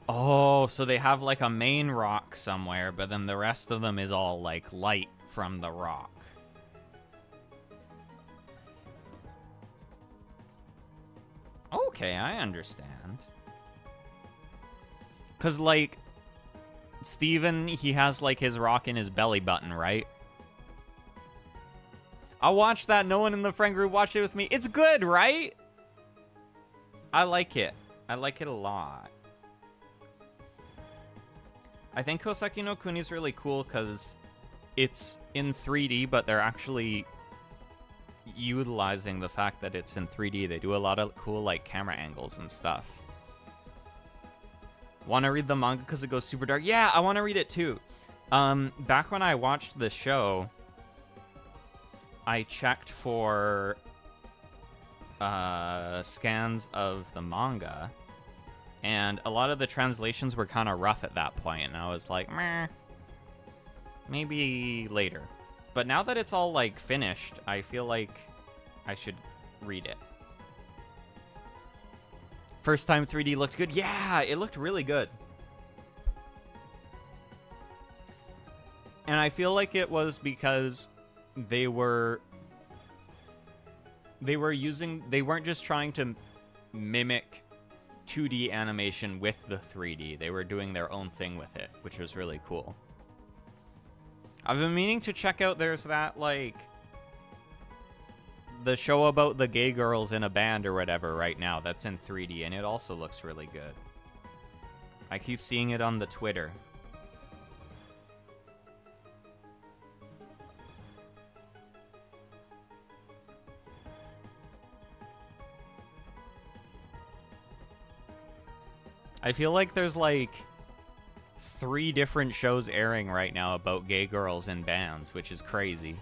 A: Oh, so they have like a main rock somewhere, but then the rest of them is all like light from the rock. Okay, I understand. Because, like, Steven, he has, like, his rock in his belly button, right? I'll watch that. No one in the friend group watched it with me. It's good, right? I like it. I like it a lot. I think Hoseki no Kuni is really cool because it's in 3D, but they're actually utilizing the fact that it's in 3D. They do a lot of cool, like, camera angles and stuff. Want to read the manga because it goes super dark? Yeah, I want to read it too. Back when I watched the show, I checked for scans of the manga, and a lot of the translations were kind of rough at that point, and I was like, meh, maybe later. But now that it's all, like, finished, I feel like I should read it. First time 3D looked good. Yeah, it looked really good. And I feel like it was because they weren't just trying to mimic 2D animation with the 3D. They were doing their own thing with it, which was really cool. I've been meaning to check out, there's that, like, the show about the gay girls in a band or whatever right now that's in 3D, and it also looks really good. I keep seeing it on the Twitter. I feel like there's, like, 3 different shows airing right now about gay girls in bands, which is crazy.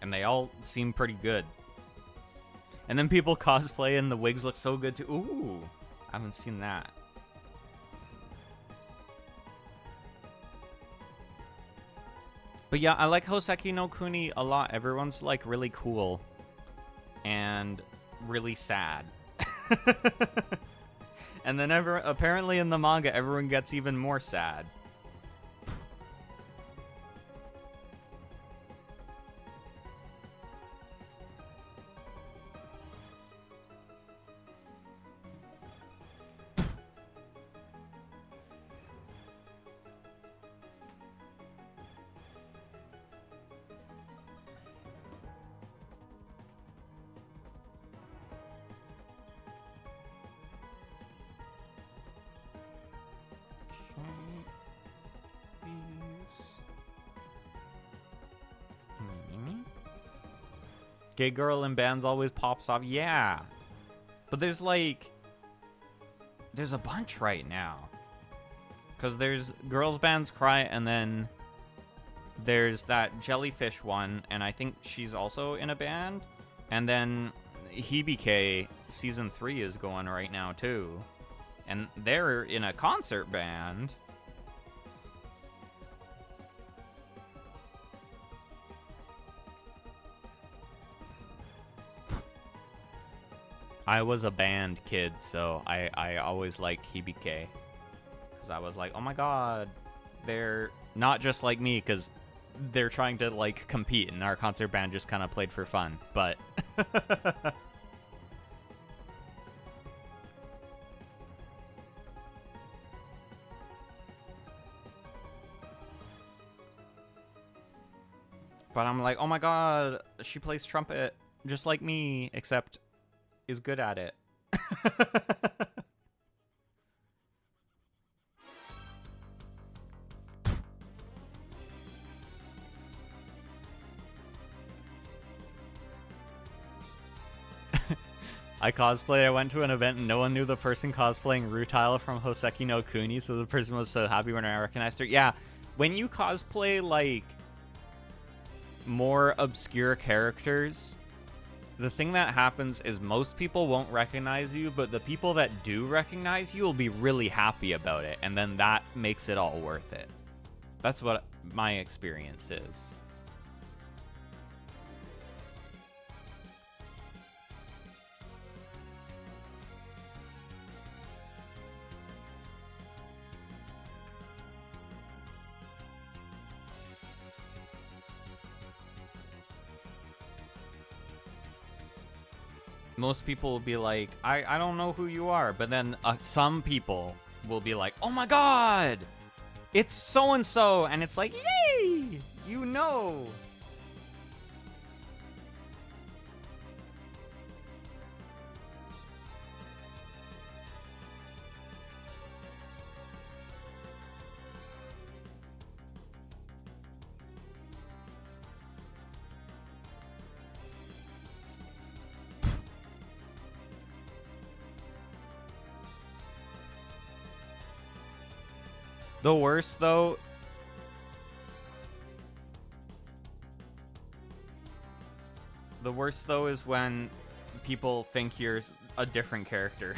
A: And they all seem pretty good. And then people cosplay and the wigs look so good too. Ooh, I haven't seen that. But yeah, I like Hoseki no Kuni a lot. Everyone's, like, really cool and really sad. And then apparently in the manga, everyone gets even more sad. Gay girl in bands always pops off. Yeah. But there's, like, there's a bunch right now. Because there's Girls Bands Cry, and then there's that Jellyfish one, and I think she's also in a band. And then Hibike Season 3 is going right now, too. And they're in a concert band. I was a band kid, so I always liked Hibike. Because I was like, oh my god, they're not just like me, because they're trying to, like, compete, and our concert band just kind of played for fun. But... But I'm like, oh my god, she plays trumpet just like me, except is good at it. I cosplayed. I went to an event and no one knew the person cosplaying Rutile from Hoseki no Kuni, so the person was so happy when I recognized her. Yeah, when you cosplay, like, more obscure characters, the thing that happens is most people won't recognize you, but the people that do recognize you will be really happy about it, and then that makes it all worth it. That's what my experience is. most people will be like, I don't know who you are. But then some people will be like, oh my god, it's so-and-so. And it's like, yay, you know. The worst, though, is when people think you're a different character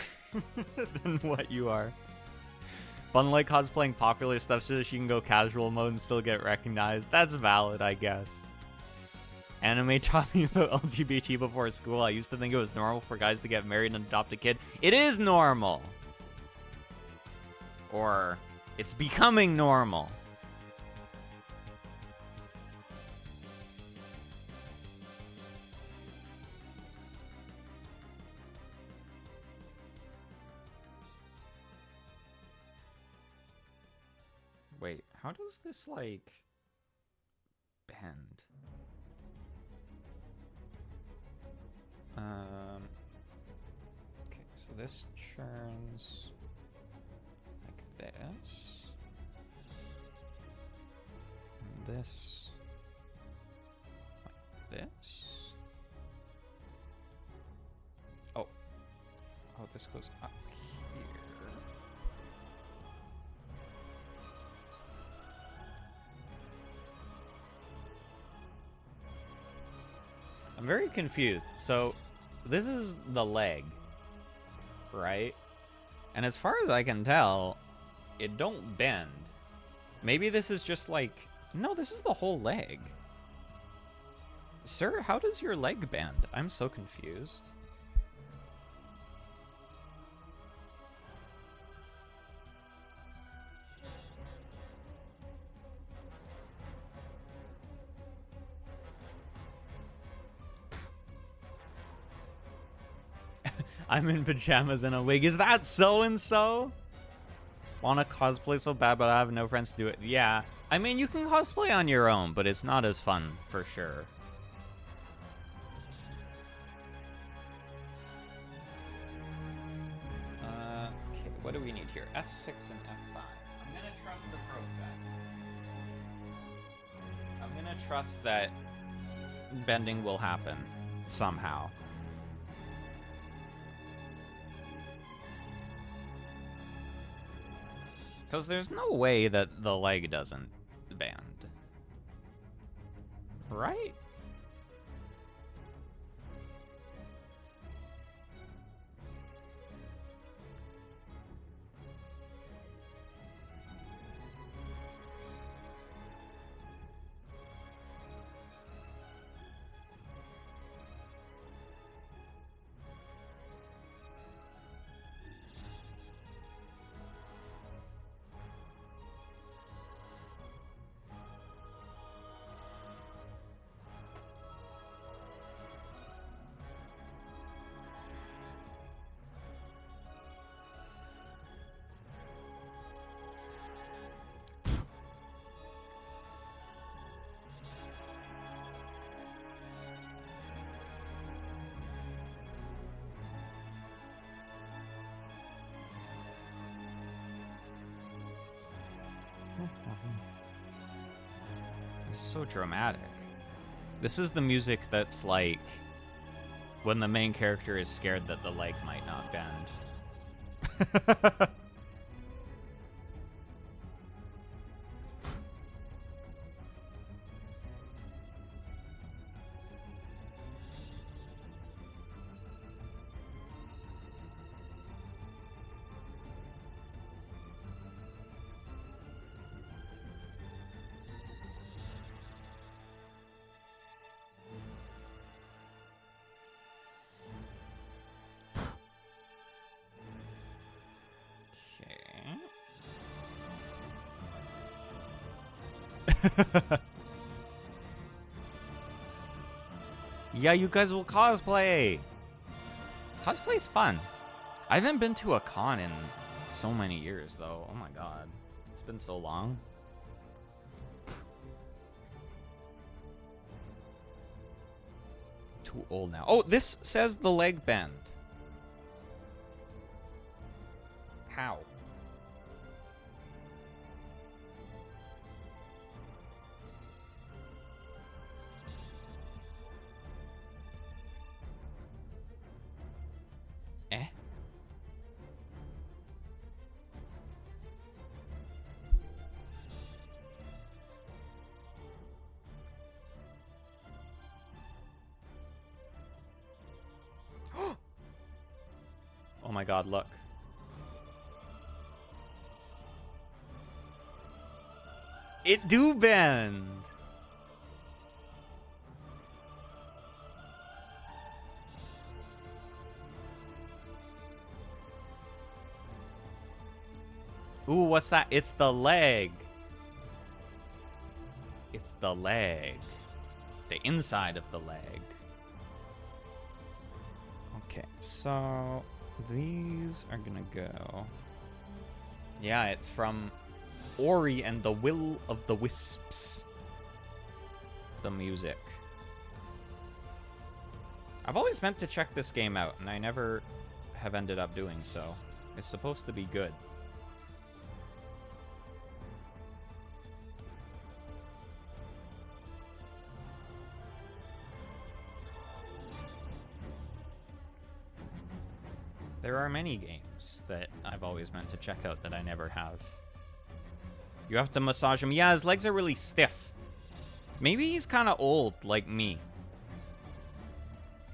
A: than what you are. Fun like cosplaying popular stuff so that she can go casual mode and still get recognized. That's valid, I guess. Anime taught me about LGBT before school. I used to think it was normal for guys to get married and adopt a kid. It is normal. Or it's becoming normal. Wait, how does this, like, bend? Okay, so this churns like this. And this like this. Oh, this goes up here. I'm very confused. So, this is the leg, right? And as far as I can tell, it don't bend. Maybe this is just like... No, this is the whole leg. Sir, how does your leg bend? I'm so confused. I'm in pajamas and a wig. Is that so-and-so? Wanna cosplay so bad, but I have no friends to do it. Yeah. I mean, you can cosplay on your own, but it's not as fun, for sure. Okay, what do we need here? F6 and F5. I'm gonna trust the process. I'm gonna trust that bending will happen somehow. Because there's no way that the leg doesn't bend. Right? This is so dramatic. This is the music that's like when the main character is scared that the leg might not bend. Yeah, you guys will cosplay. Cosplay's fun. I haven't been to a con in so many years, though. Oh my god. It's been so long. Too old now. Oh, this says the leg bend. How? Eh? Oh my god, look. It do bend. Ooh, what's that? It's the leg. It's the leg. The inside of the leg. Okay, so these are gonna go. Yeah, it's from Ori and the Will of the Wisps. The music. I've always meant to check this game out, and I never have ended up doing so. It's supposed to be good. There are many games that I've always meant to check out that I never have. You have to massage him. Yeah, his legs are really stiff. Maybe he's kind of old, like me.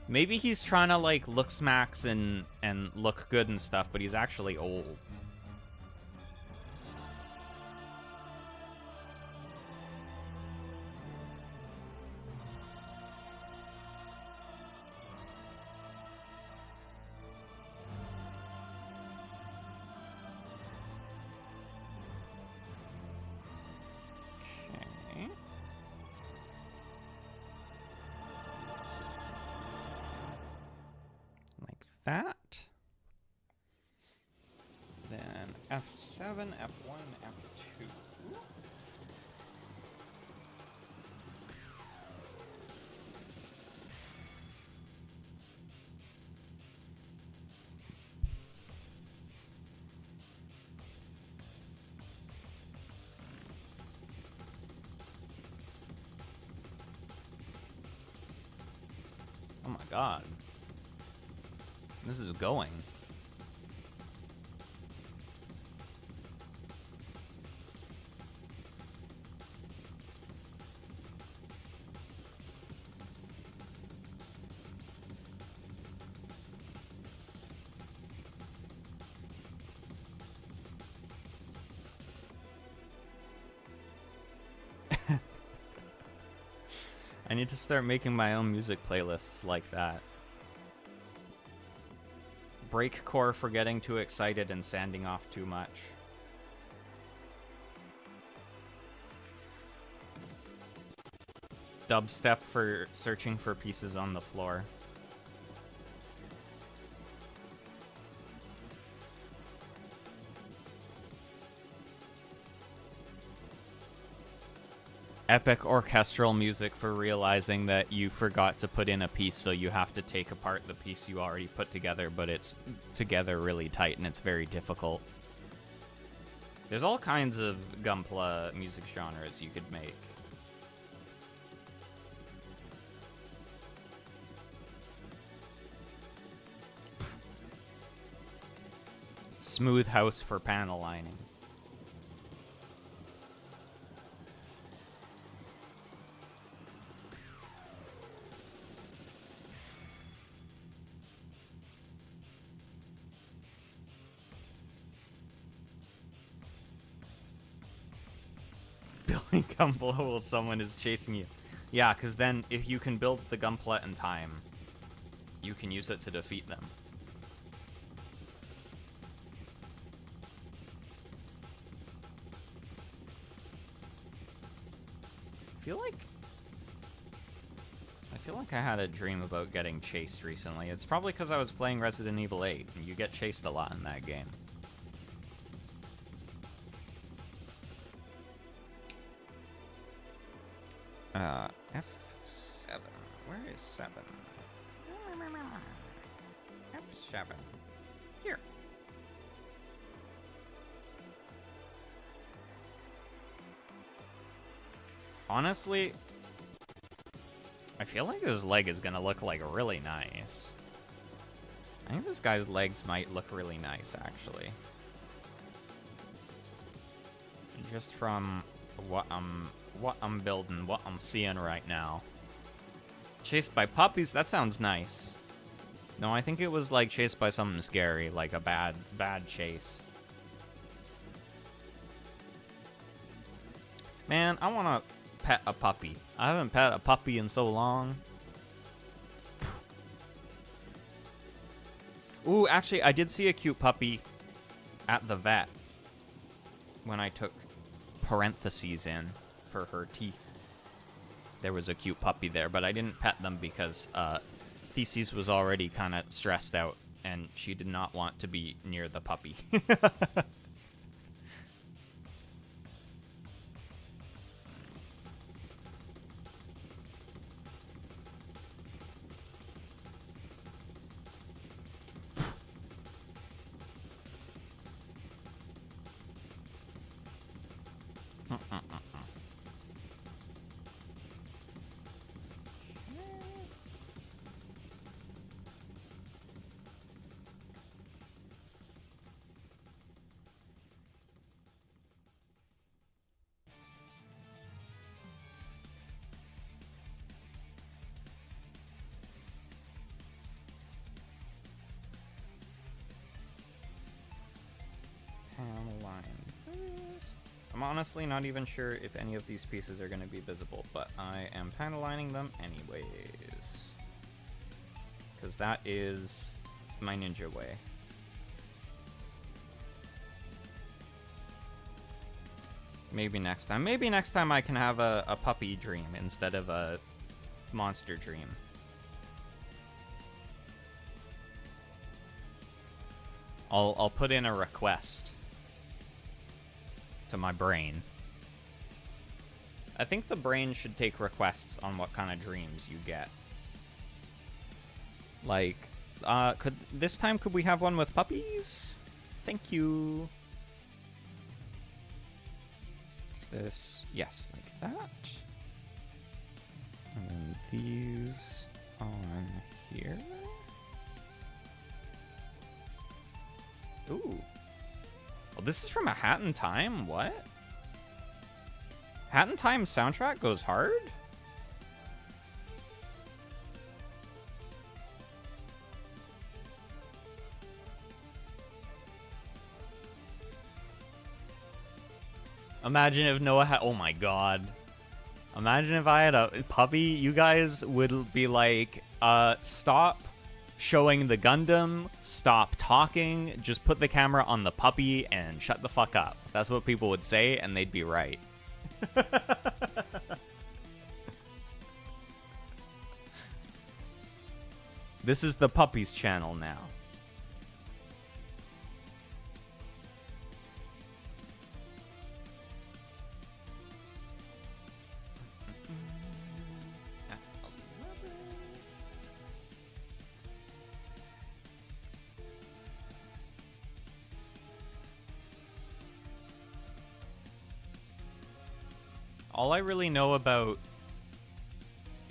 A: Maybe he's trying to, like, look smacks and look good and stuff, but he's actually old. That. Then F7, F1, F2. Oh my god. This is going. I need to start making my own music playlists like that. Break core for getting too excited and sanding off too much. Dubstep for searching for pieces on the floor. Epic orchestral music for realizing that you forgot to put in a piece, so you have to take apart the piece you already put together, but it's together really tight and it's very difficult. There's all kinds of Gunpla music genres you could make. Smooth house for panel lining. Building Gunpla while someone is chasing you. Yeah, because then if you can build the Gunpla in time, you can use it to defeat them. I feel like I had a dream about getting chased recently. It's probably because I was playing Resident Evil 8, and you get chased a lot in that game. F7. Where is 7? F7. Here. Honestly, I feel like his leg is gonna look like really nice. I think this guy's legs might look really nice, actually. Just from what I'm building, what I'm seeing right now. Chased by puppies? That sounds nice. No, I think it was like chased by something scary, like a bad chase. Man, I wanna pet a puppy. I haven't pet a puppy in so long. Ooh, actually, I did see a cute puppy at the vet when I took parentheses in for her teeth. There was a cute puppy there, but I didn't pet them because Theses was already kind of stressed out, and she did not want to be near the puppy. I'm honestly not even sure if any of these pieces are going to be visible, but I am panel lining them anyways. Because that is my ninja way. Maybe next time. Maybe next time I can have a puppy dream instead of a monster dream. I'll put in a request to my brain. I think the brain should take requests on what kind of dreams you get. Like, could we have one with puppies? Thank you. Is this? Yes, like that. And then these on here. Ooh. Well, this is from a Hat in Time? What? Hat in Time soundtrack goes hard? Imagine if No.A had... Oh my god. Imagine if I had a puppy. You guys would be like, stop showing the Gundam, stop talking, just put the camera on the puppy and shut the fuck up. That's what people would say, and they'd be right. This is the puppies channel now. All I really know about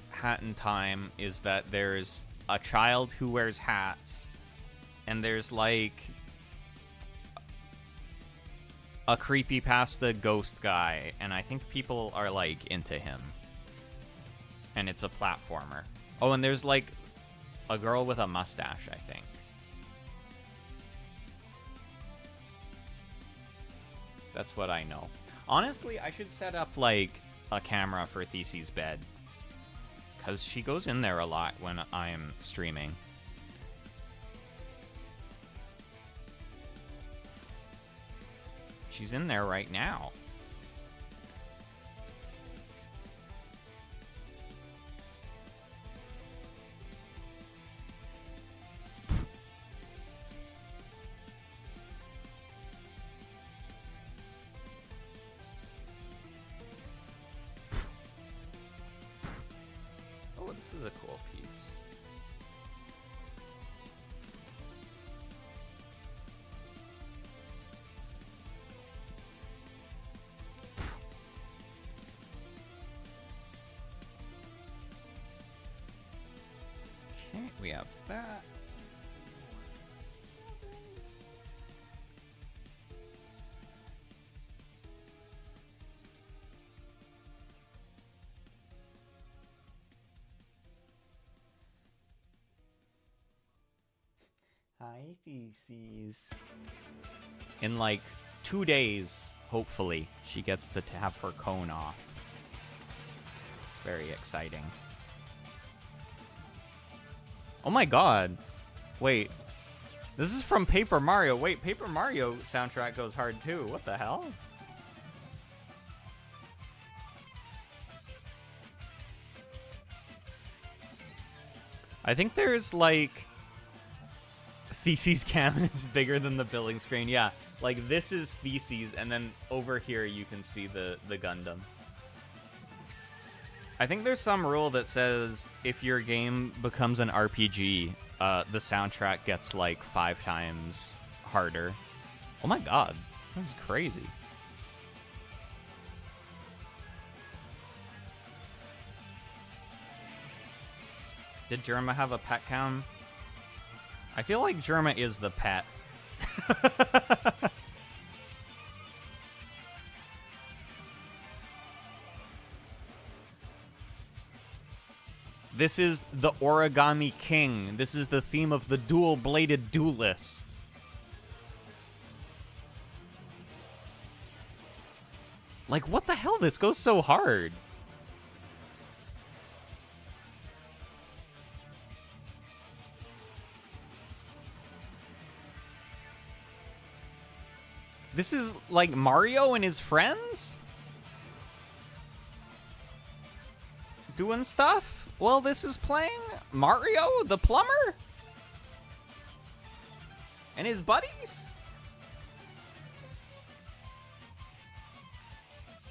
A: Hat in Time is that there's a child who wears hats, and there's like a creepypasta ghost guy, and I think people are like into him. And it's a platformer. Oh, and there's like a girl with a mustache, I think. That's what I know. Honestly, I should set up, like, a camera for Theses' bed. Because she goes in there a lot when I am streaming. She's in there right now. This is a cool piece. Okay, we have that. Hi, feces. In like 2 days, hopefully, she gets to have her cone off. It's very exciting. Oh my god. Wait. This is from Paper Mario. Wait, Paper Mario soundtrack goes hard too. What the hell? I think there's like Theses cabinets bigger than the building screen. Yeah, like this is Theses, and then over here you can see the Gundam. I think there's some rule that says if your game becomes an RPG, the soundtrack gets like 5 times harder. Oh my god, this is crazy. Did Germa have a pet cam? I feel like Germa is the pet. This is the Origami King. This is the theme of the dual-bladed duelist. Like, what the hell? This goes so hard. This is like Mario and his friends? Doing stuff? Well, this is playing Mario the plumber? And his buddies?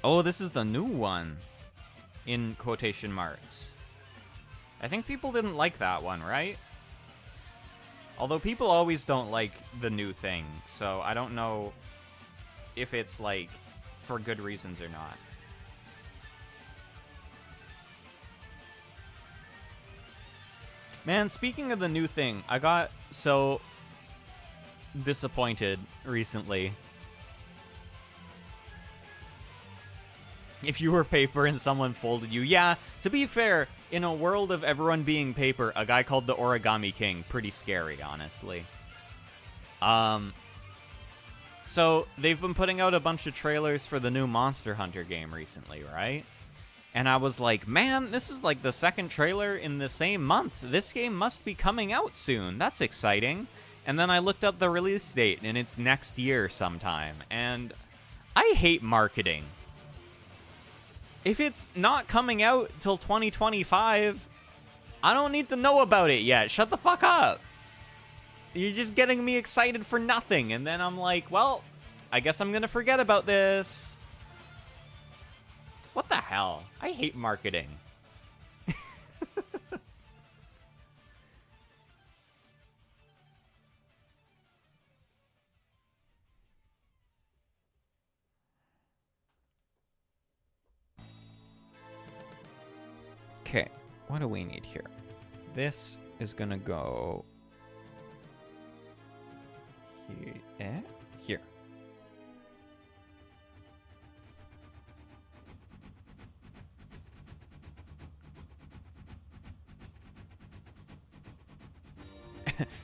A: Oh, this is the new one. In quotation marks. I think people didn't like that one, right? Although people always don't like the new thing, so I don't know if it's like for good reasons or not. Man, speaking of the new thing, I got so disappointed recently. If you were paper and someone folded you, yeah, to be fair, in a world of everyone being paper, a guy called the Origami King, pretty scary, honestly. So, they've been putting out a bunch of trailers for the new Monster Hunter game recently, right? And I was like, man, this is like the second trailer in the same month. This game must be coming out soon. That's exciting. And then I looked up the release date, and it's next year sometime. And I hate marketing. If it's not coming out till 2025, I don't need to know about it yet. Shut the fuck up. You're just getting me excited for nothing. And then I'm like, well, I guess I'm going to forget about this. What the hell? I hate marketing. Okay, what do we need here? This is going to go here. Here.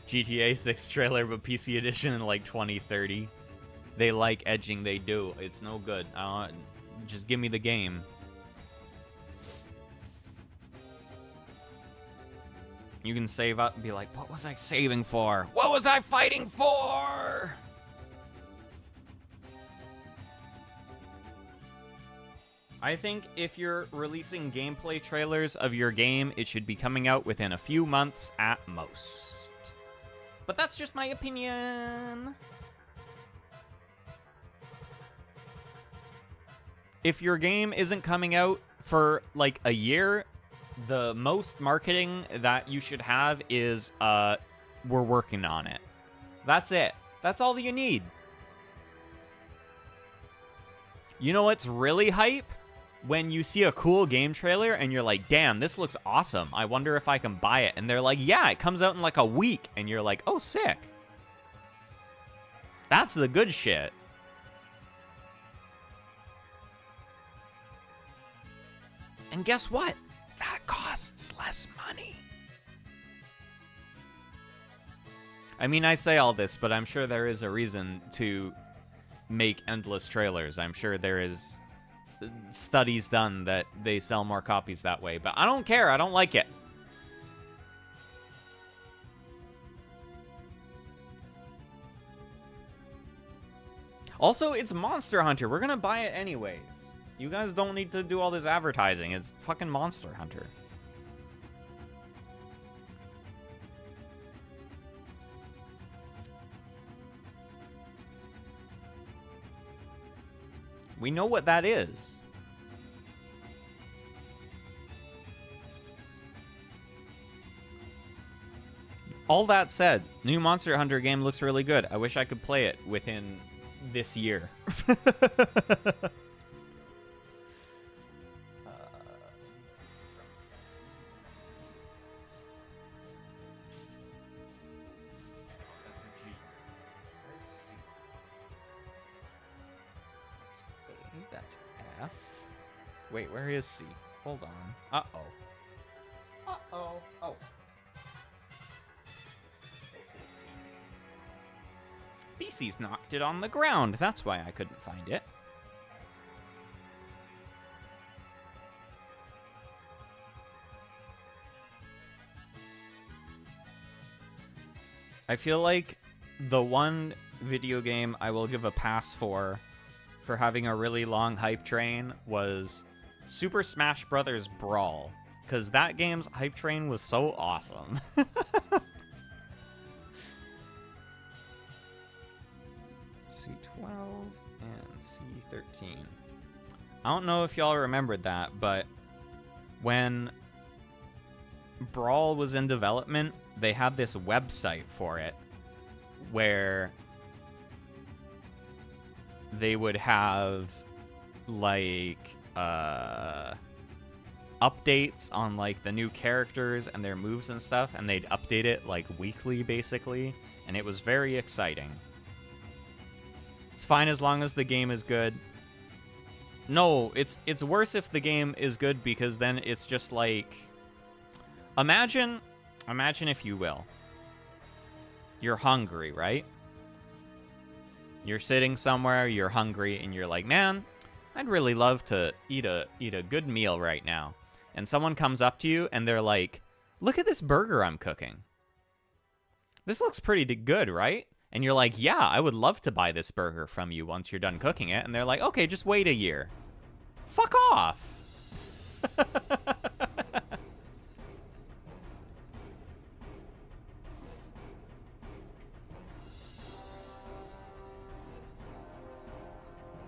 A: GTA 6 trailer, but PC edition in like 2030. They like edging, they do. It's no good. Just give me the game. You can save up and be like, what was I saving for? What was I fighting for? I think if you're releasing gameplay trailers of your game, it should be coming out within a few months at most. But that's just my opinion. If your game isn't coming out for like a year, The most marketing that you should have is, we're working on it. That's it. That's all that you need. You know what's really hype? When you see a cool game trailer and you're like, damn, this looks awesome. I wonder if I can buy it. And they're like, yeah, it comes out in like a week. And you're like, oh, sick. That's the good shit. And guess what? That costs less money. I mean, I say all this, but I'm sure there is a reason to make endless trailers. I'm sure there is studies done that they sell more copies that way, but I don't care. I don't like it. Also, it's Monster Hunter. We're gonna buy it anyways. You guys don't need to do all this advertising. It's fucking Monster Hunter. We know what that is. All that said, new Monster Hunter game looks really good. I wish I could play it within this year. That's F. Wait, where is C? Hold on. Uh-oh. Uh-oh. Oh. This is C. Feces knocked it on the ground. That's why I couldn't find it. I feel like the one video game I will give a pass for having a really long hype train was Super Smash Bros. Brawl, because that game's hype train was so awesome. C12 and C13. I don't know if y'all remembered that, but when Brawl was in development, they had this website for it where they would have like updates on like the new characters and their moves and stuff, and they'd update it like weekly basically, and it was very exciting. It's fine as long as the game is good. No, it's worse if the game is good, because then it's just like, imagine if you will, you're hungry, right? You're sitting somewhere, you're hungry, and you're like, man, I'd really love to eat a good meal right now. And someone comes up to you and they're like, look at this burger I'm cooking. This looks pretty good, right? And you're like, yeah, I would love to buy this burger from you once you're done cooking it. And they're like, okay, just wait a year. Fuck off.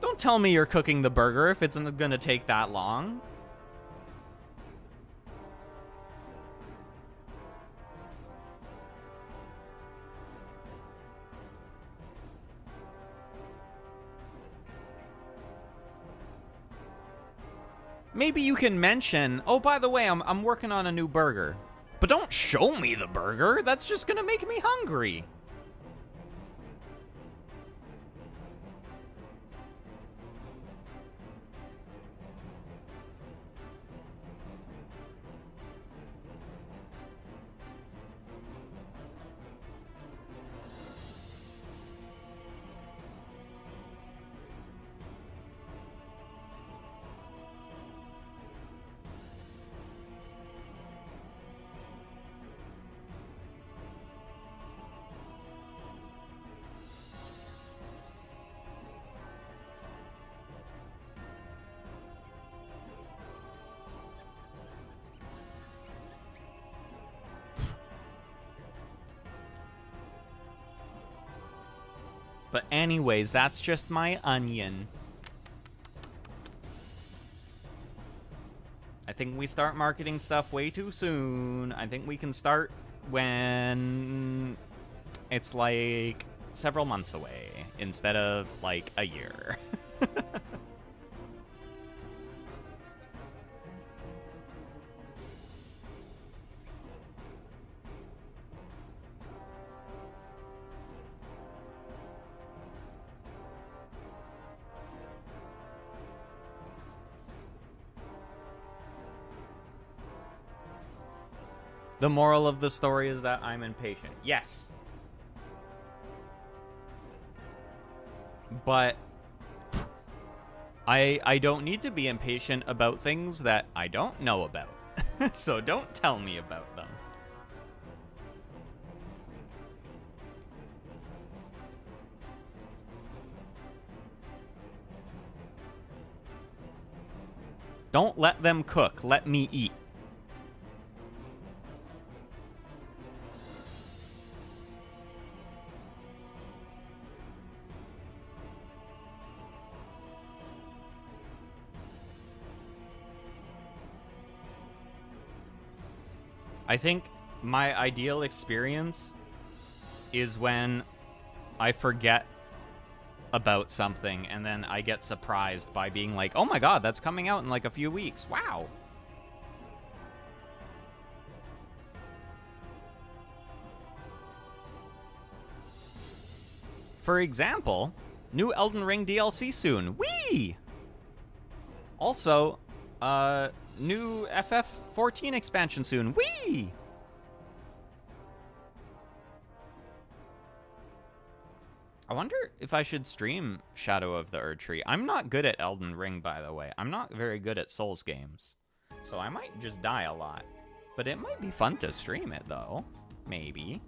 A: Don't tell me you're cooking the burger if it's going to take that long. Maybe you can mention, oh, by the way, I'm working on a new burger. But don't show me the burger. That's just going to make me hungry. But anyways, that's just my onion. I think we start marketing stuff way too soon. I think we can start when it's like several months away instead of like a year. The moral of the story is that I'm impatient. Yes. But I don't need to be impatient about things that I don't know about. So don't tell me about them. Don't let them cook. Let me eat. I think my ideal experience is when I forget about something and then I get surprised by being like, oh my god, that's coming out in like a few weeks. Wow. For example, new Elden Ring DLC soon. Whee! Also, new FF14 expansion soon. Whee! I wonder if I should stream Shadow of the Erdtree. I'm not good at Elden Ring, by the way. I'm not very good at Souls games. So I might just die a lot. But it might be fun to stream it, though. Maybe.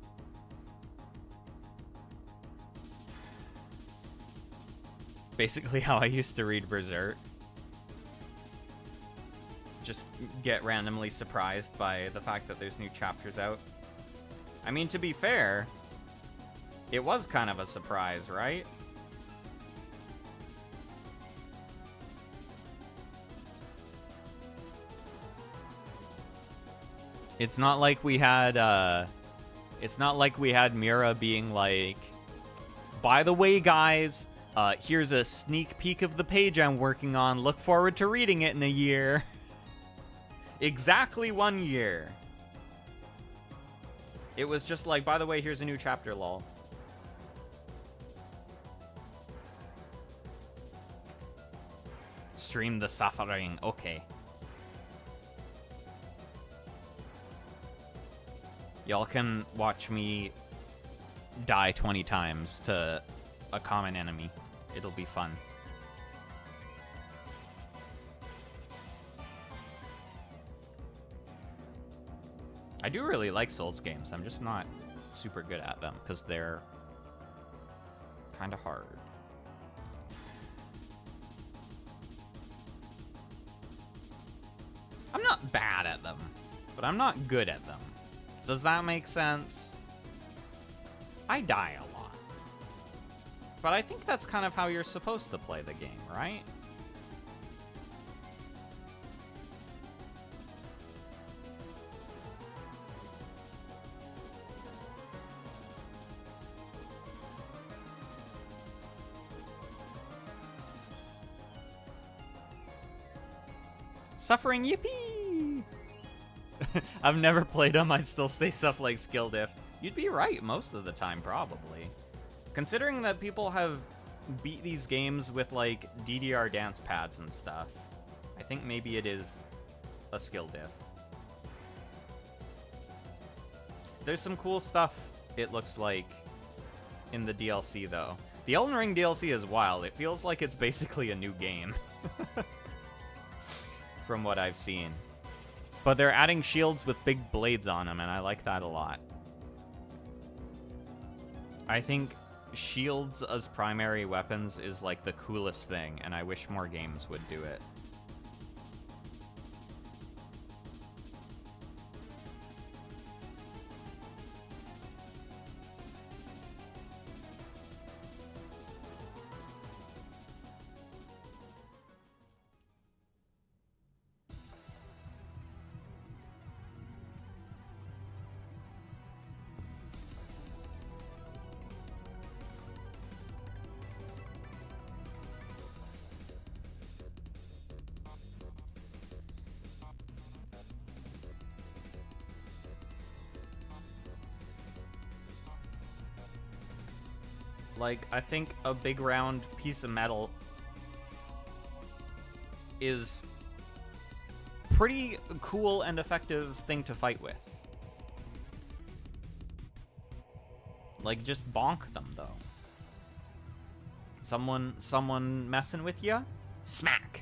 A: Basically how I used to read Berserk. Just get randomly surprised by the fact that there's new chapters out. I mean, to be fair, it was kind of a surprise, right? It's not like we had, Mira being like, by the way, guys, here's a sneak peek of the page I'm working on. Look forward to reading it in a year. Exactly 1 year. It was just like, by the way, here's a new chapter, lol. Stream the suffering. Okay. Y'all can watch me die 20 times to a common enemy. It'll be fun. I do really like Souls games. I'm just not super good at them because they're kind of hard. I'm not bad at them, but I'm not good at them. Does that make sense? I die a lot. But I think that's kind of how you're supposed to play the game, right? Suffering, yippee! I've never played them, I'd still say stuff like skill diff. You'd be right most of the time, probably. Considering that people have beat these games with, like, DDR dance pads and stuff, I think maybe it is a skill diff. There's some cool stuff, it looks like, in the DLC, though. The Elden Ring DLC is wild. It feels like it's basically a new game. From what I've seen. But they're adding shields with big blades on them, and I like that a lot. I think shields as primary weapons is like the coolest thing, and I wish more games would do it. Like, I think a big round piece of metal is pretty cool and effective thing to fight with. Like, just bonk them, though. Someone messing with ya? Smack!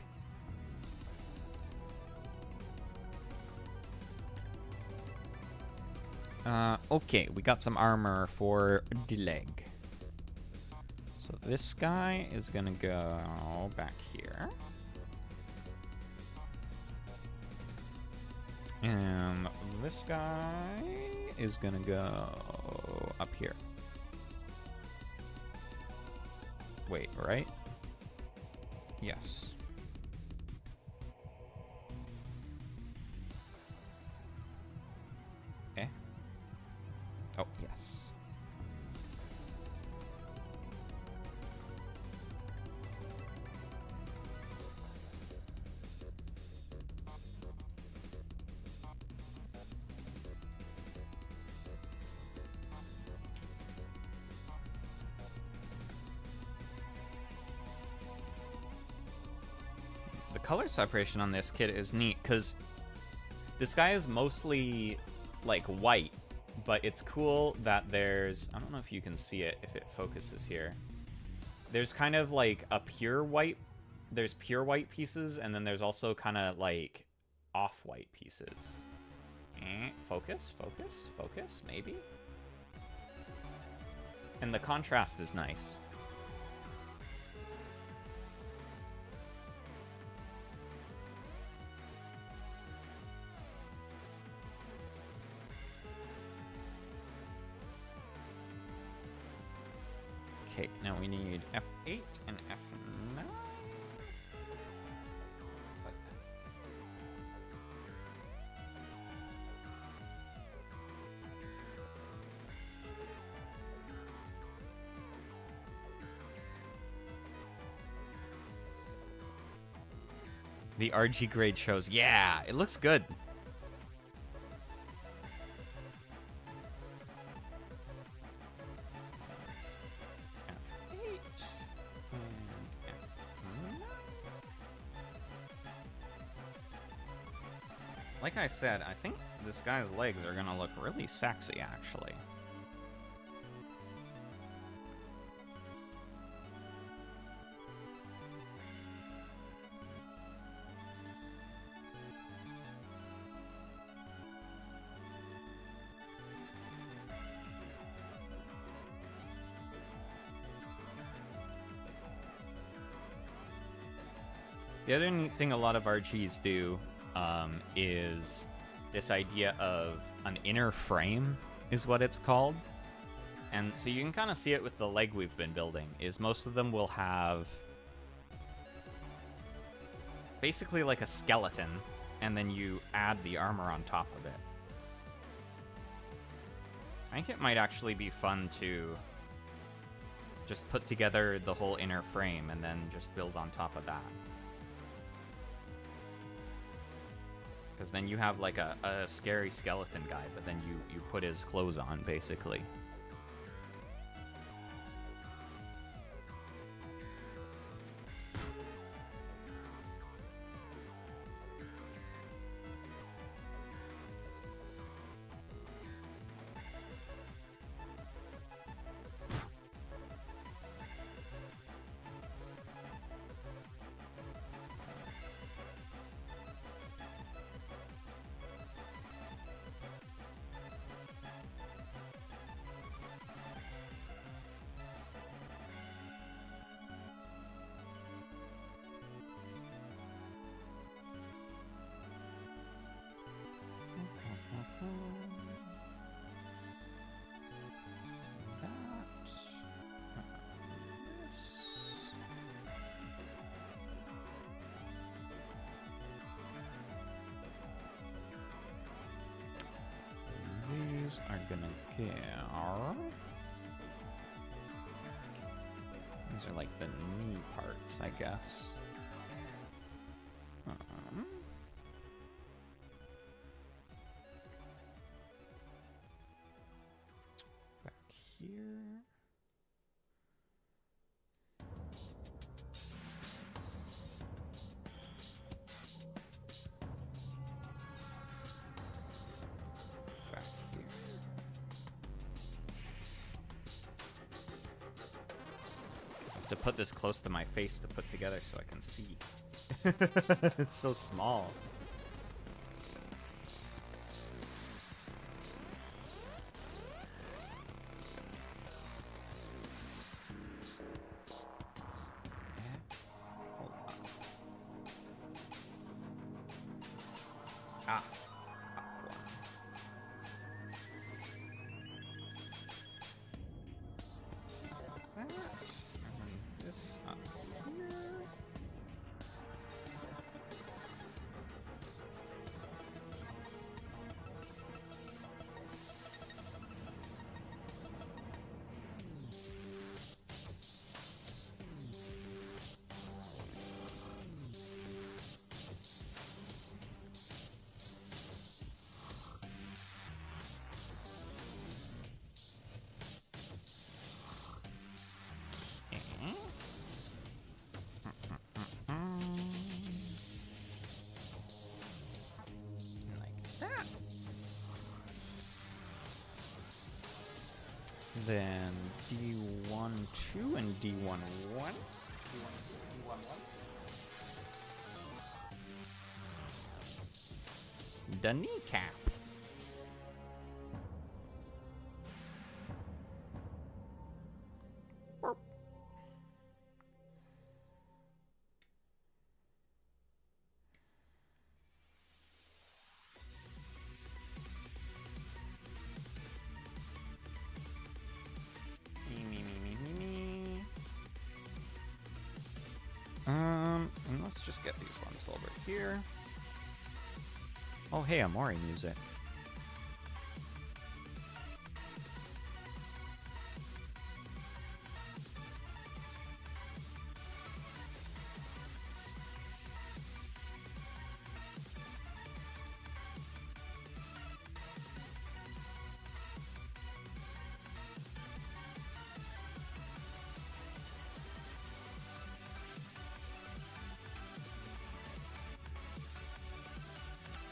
A: Okay, we got some armor for the leg. So this guy is gonna go back here. And this guy is gonna go up here. Wait, right? Yes. Eh? Oh, yes. The color separation on this kit is neat, because this guy is mostly, like, white, but it's cool that there's... I don't know if you can see it, if it focuses here. There's kind of, like, a pure white... There's pure white pieces, and then there's also kind of, like, off-white pieces. Focus, focus, focus, maybe? And the contrast is nice. Okay, now we need F8 and F9. The RG grade shows. Yeah, it looks good. Like I said, I think this guy's legs are gonna look really sexy, actually. The other neat thing a lot of RGs do is this idea of an inner frame is what it's called. And so you can kind of see it with the leg we've been building, is most of them will have basically like a skeleton, and then you add the armor on top of it. I think it might actually be fun to just put together the whole inner frame and then just build on top of that. Because then you have like a scary skeleton guy, but then you put his clothes on, basically. These are gonna go. These are like the knee parts, I guess. Back here. have to put this close to my face to put together so I can see. It's so small. Ah. And then this up here. Like that. Then D1, 2 and D1, 1. D1, 1. The kneecap. Burp. And let's just get these ones over here. Oh, hey, Amori music.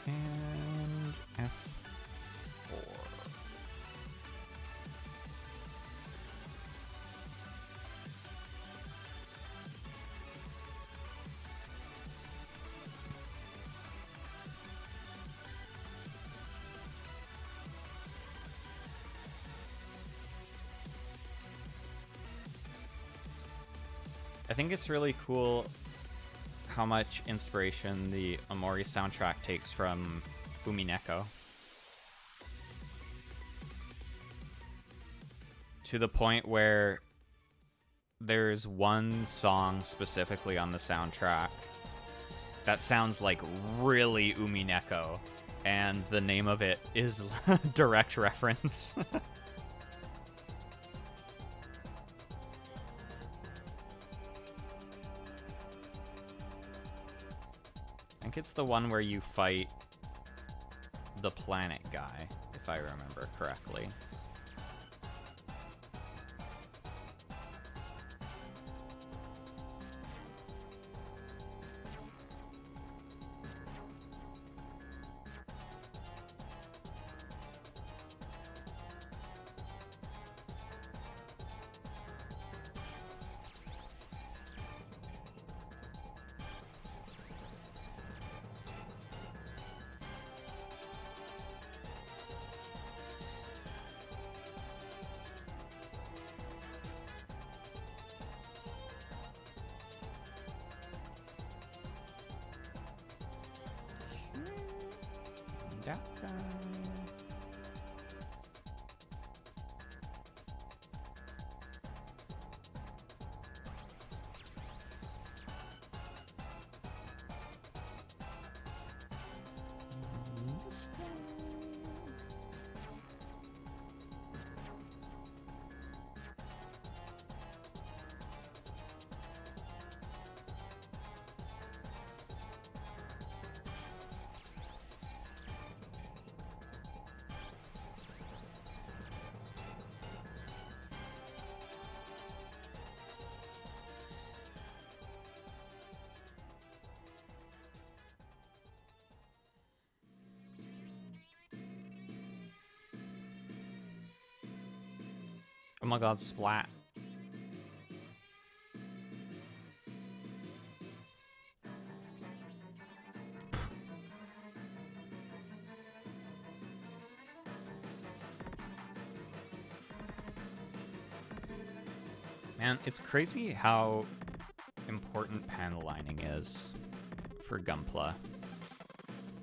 A: And F4. I think it's really cool how much inspiration the Amori soundtrack takes from Umineko. To the point where there's one song specifically on the soundtrack that sounds like really Umineko, and the name of it is direct reference. I think it's the one where you fight the planet guy, if I remember correctly. That guy. This guy. Oh my god, Splat. And it's crazy how important panel lining is for Gunpla.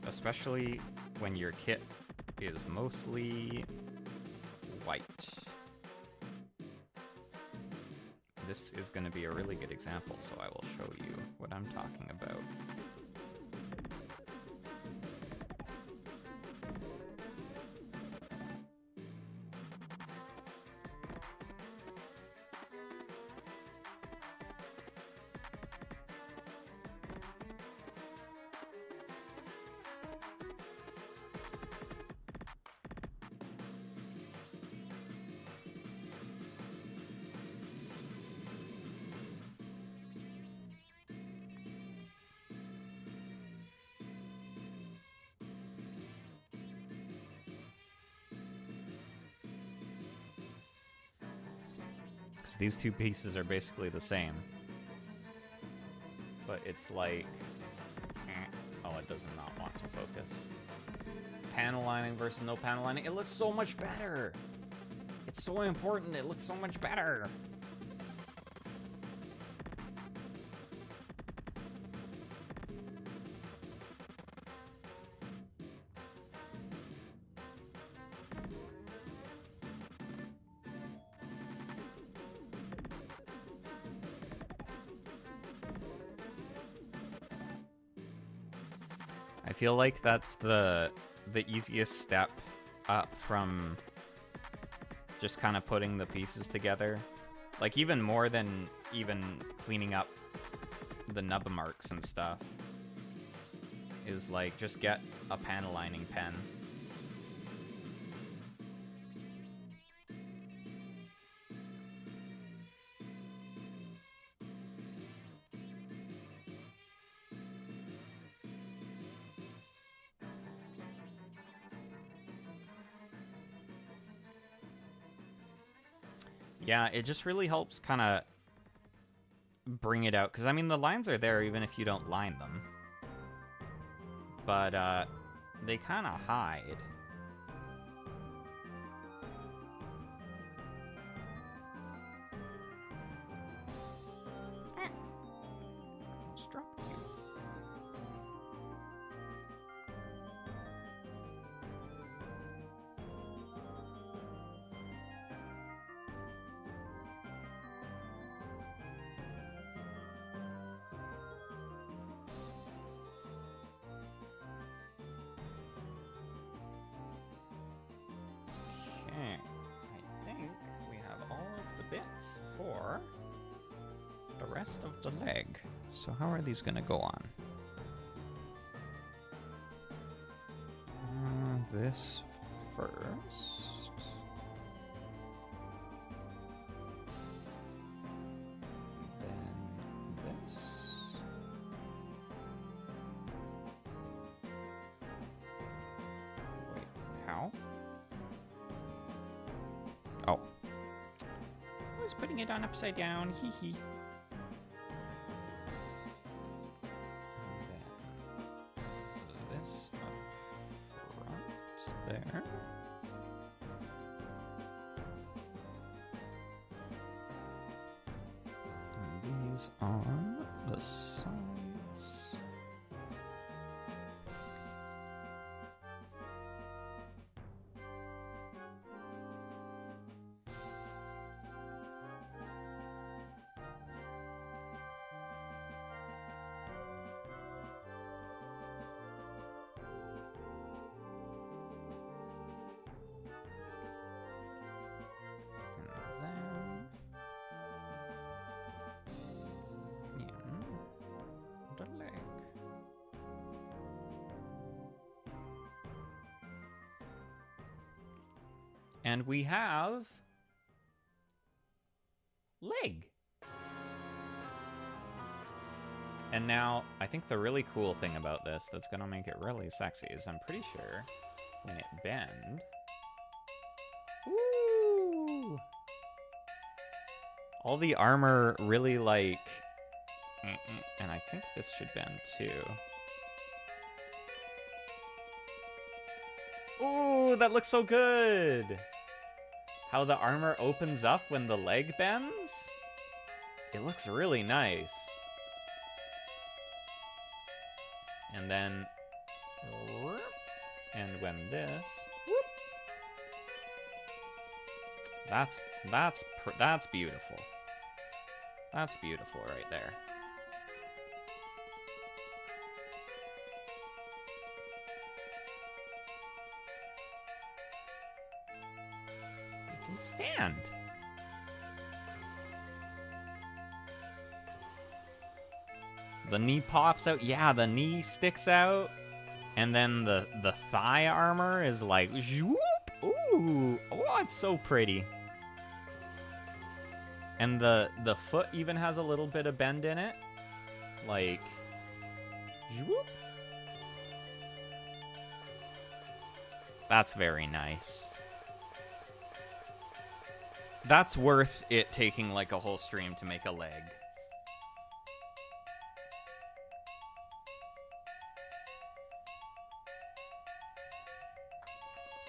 A: Especially when your kit is mostly white. This is going to be a really good example, so I will show you what I'm talking about. Because these two pieces are basically the same. But it's like... Oh, it does not want to focus. Panel lining versus no panel lining. It looks so much better! It's so important, it looks so much better! I feel like that's the easiest step up from just kind of putting the pieces together. Like, even more than even cleaning up the nub marks and stuff is, like, just get a panel lining pen. Yeah, it just really helps kind of bring it out. Because, I mean, the lines are there even if you don't line them. But, they kind of hide. Let's drop you. For the rest of the leg. So how are these gonna go on? This first. Then this. Wait, how? Oh. Putting it on upside down, hee hee. Then this up front there. And these on the sides. And we have leg. And now, I think the really cool thing about this that's gonna make it really sexy is I'm pretty sure when it bend, ooh, all the armor really like, and I think this should bend too. Ooh, that looks so good! How the armor opens up when the leg bends? It looks really nice. And then, and when this, whoop, that's beautiful. That's beautiful right there. You can stand. The knee pops out. Yeah, the knee sticks out. And then the thigh armor is like, whoop. Ooh, oh, it's so pretty. And the foot even has a little bit of bend in it. Like, whoop. That's very nice. That's worth it taking like a whole stream to make a leg.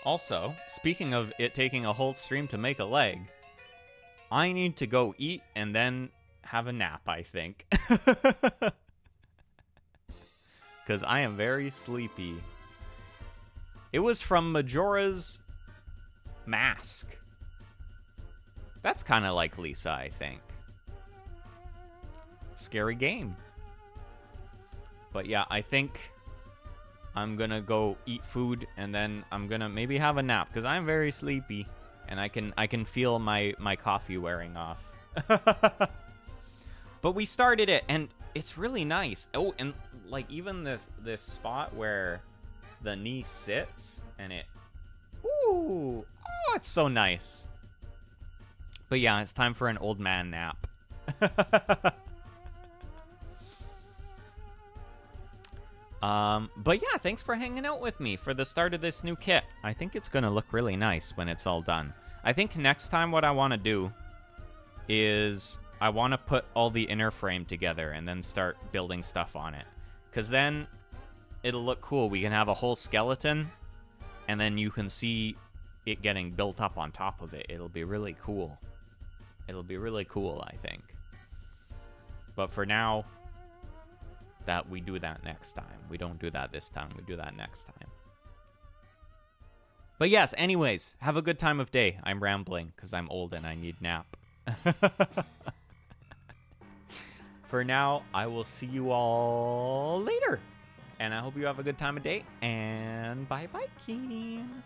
A: Also, speaking of it taking a whole stream to make a leg, I need to go eat and then have a nap, I think. Because I am very sleepy. It was from Majora's Mask. That's kind of like Lisa, I think. Scary game. But yeah, I think I'm gonna go eat food and then I'm gonna maybe have a nap because I'm very sleepy and I can feel my coffee wearing off. But we started it and it's really nice. Oh, and like even this spot where the knee sits and it, ooh, oh, it's so nice. But yeah, it's time for an old man nap. But yeah, thanks for hanging out with me for the start of this new kit. I think it's gonna look really nice when it's all done. I think next time what I want to do is I want to put all the inner frame together and then start building stuff on it. Because then it'll look cool. We can have a whole skeleton and then you can see it getting built up on top of it. It'll be really cool. It'll be really cool, I think. But for now, that we do that next time. We don't do that this time. We do that next time. But yes, anyways, have a good time of day. I'm rambling because I'm old and I need nap. For now, I will see you all later. And I hope you have a good time of day. And bye-bye, Keen.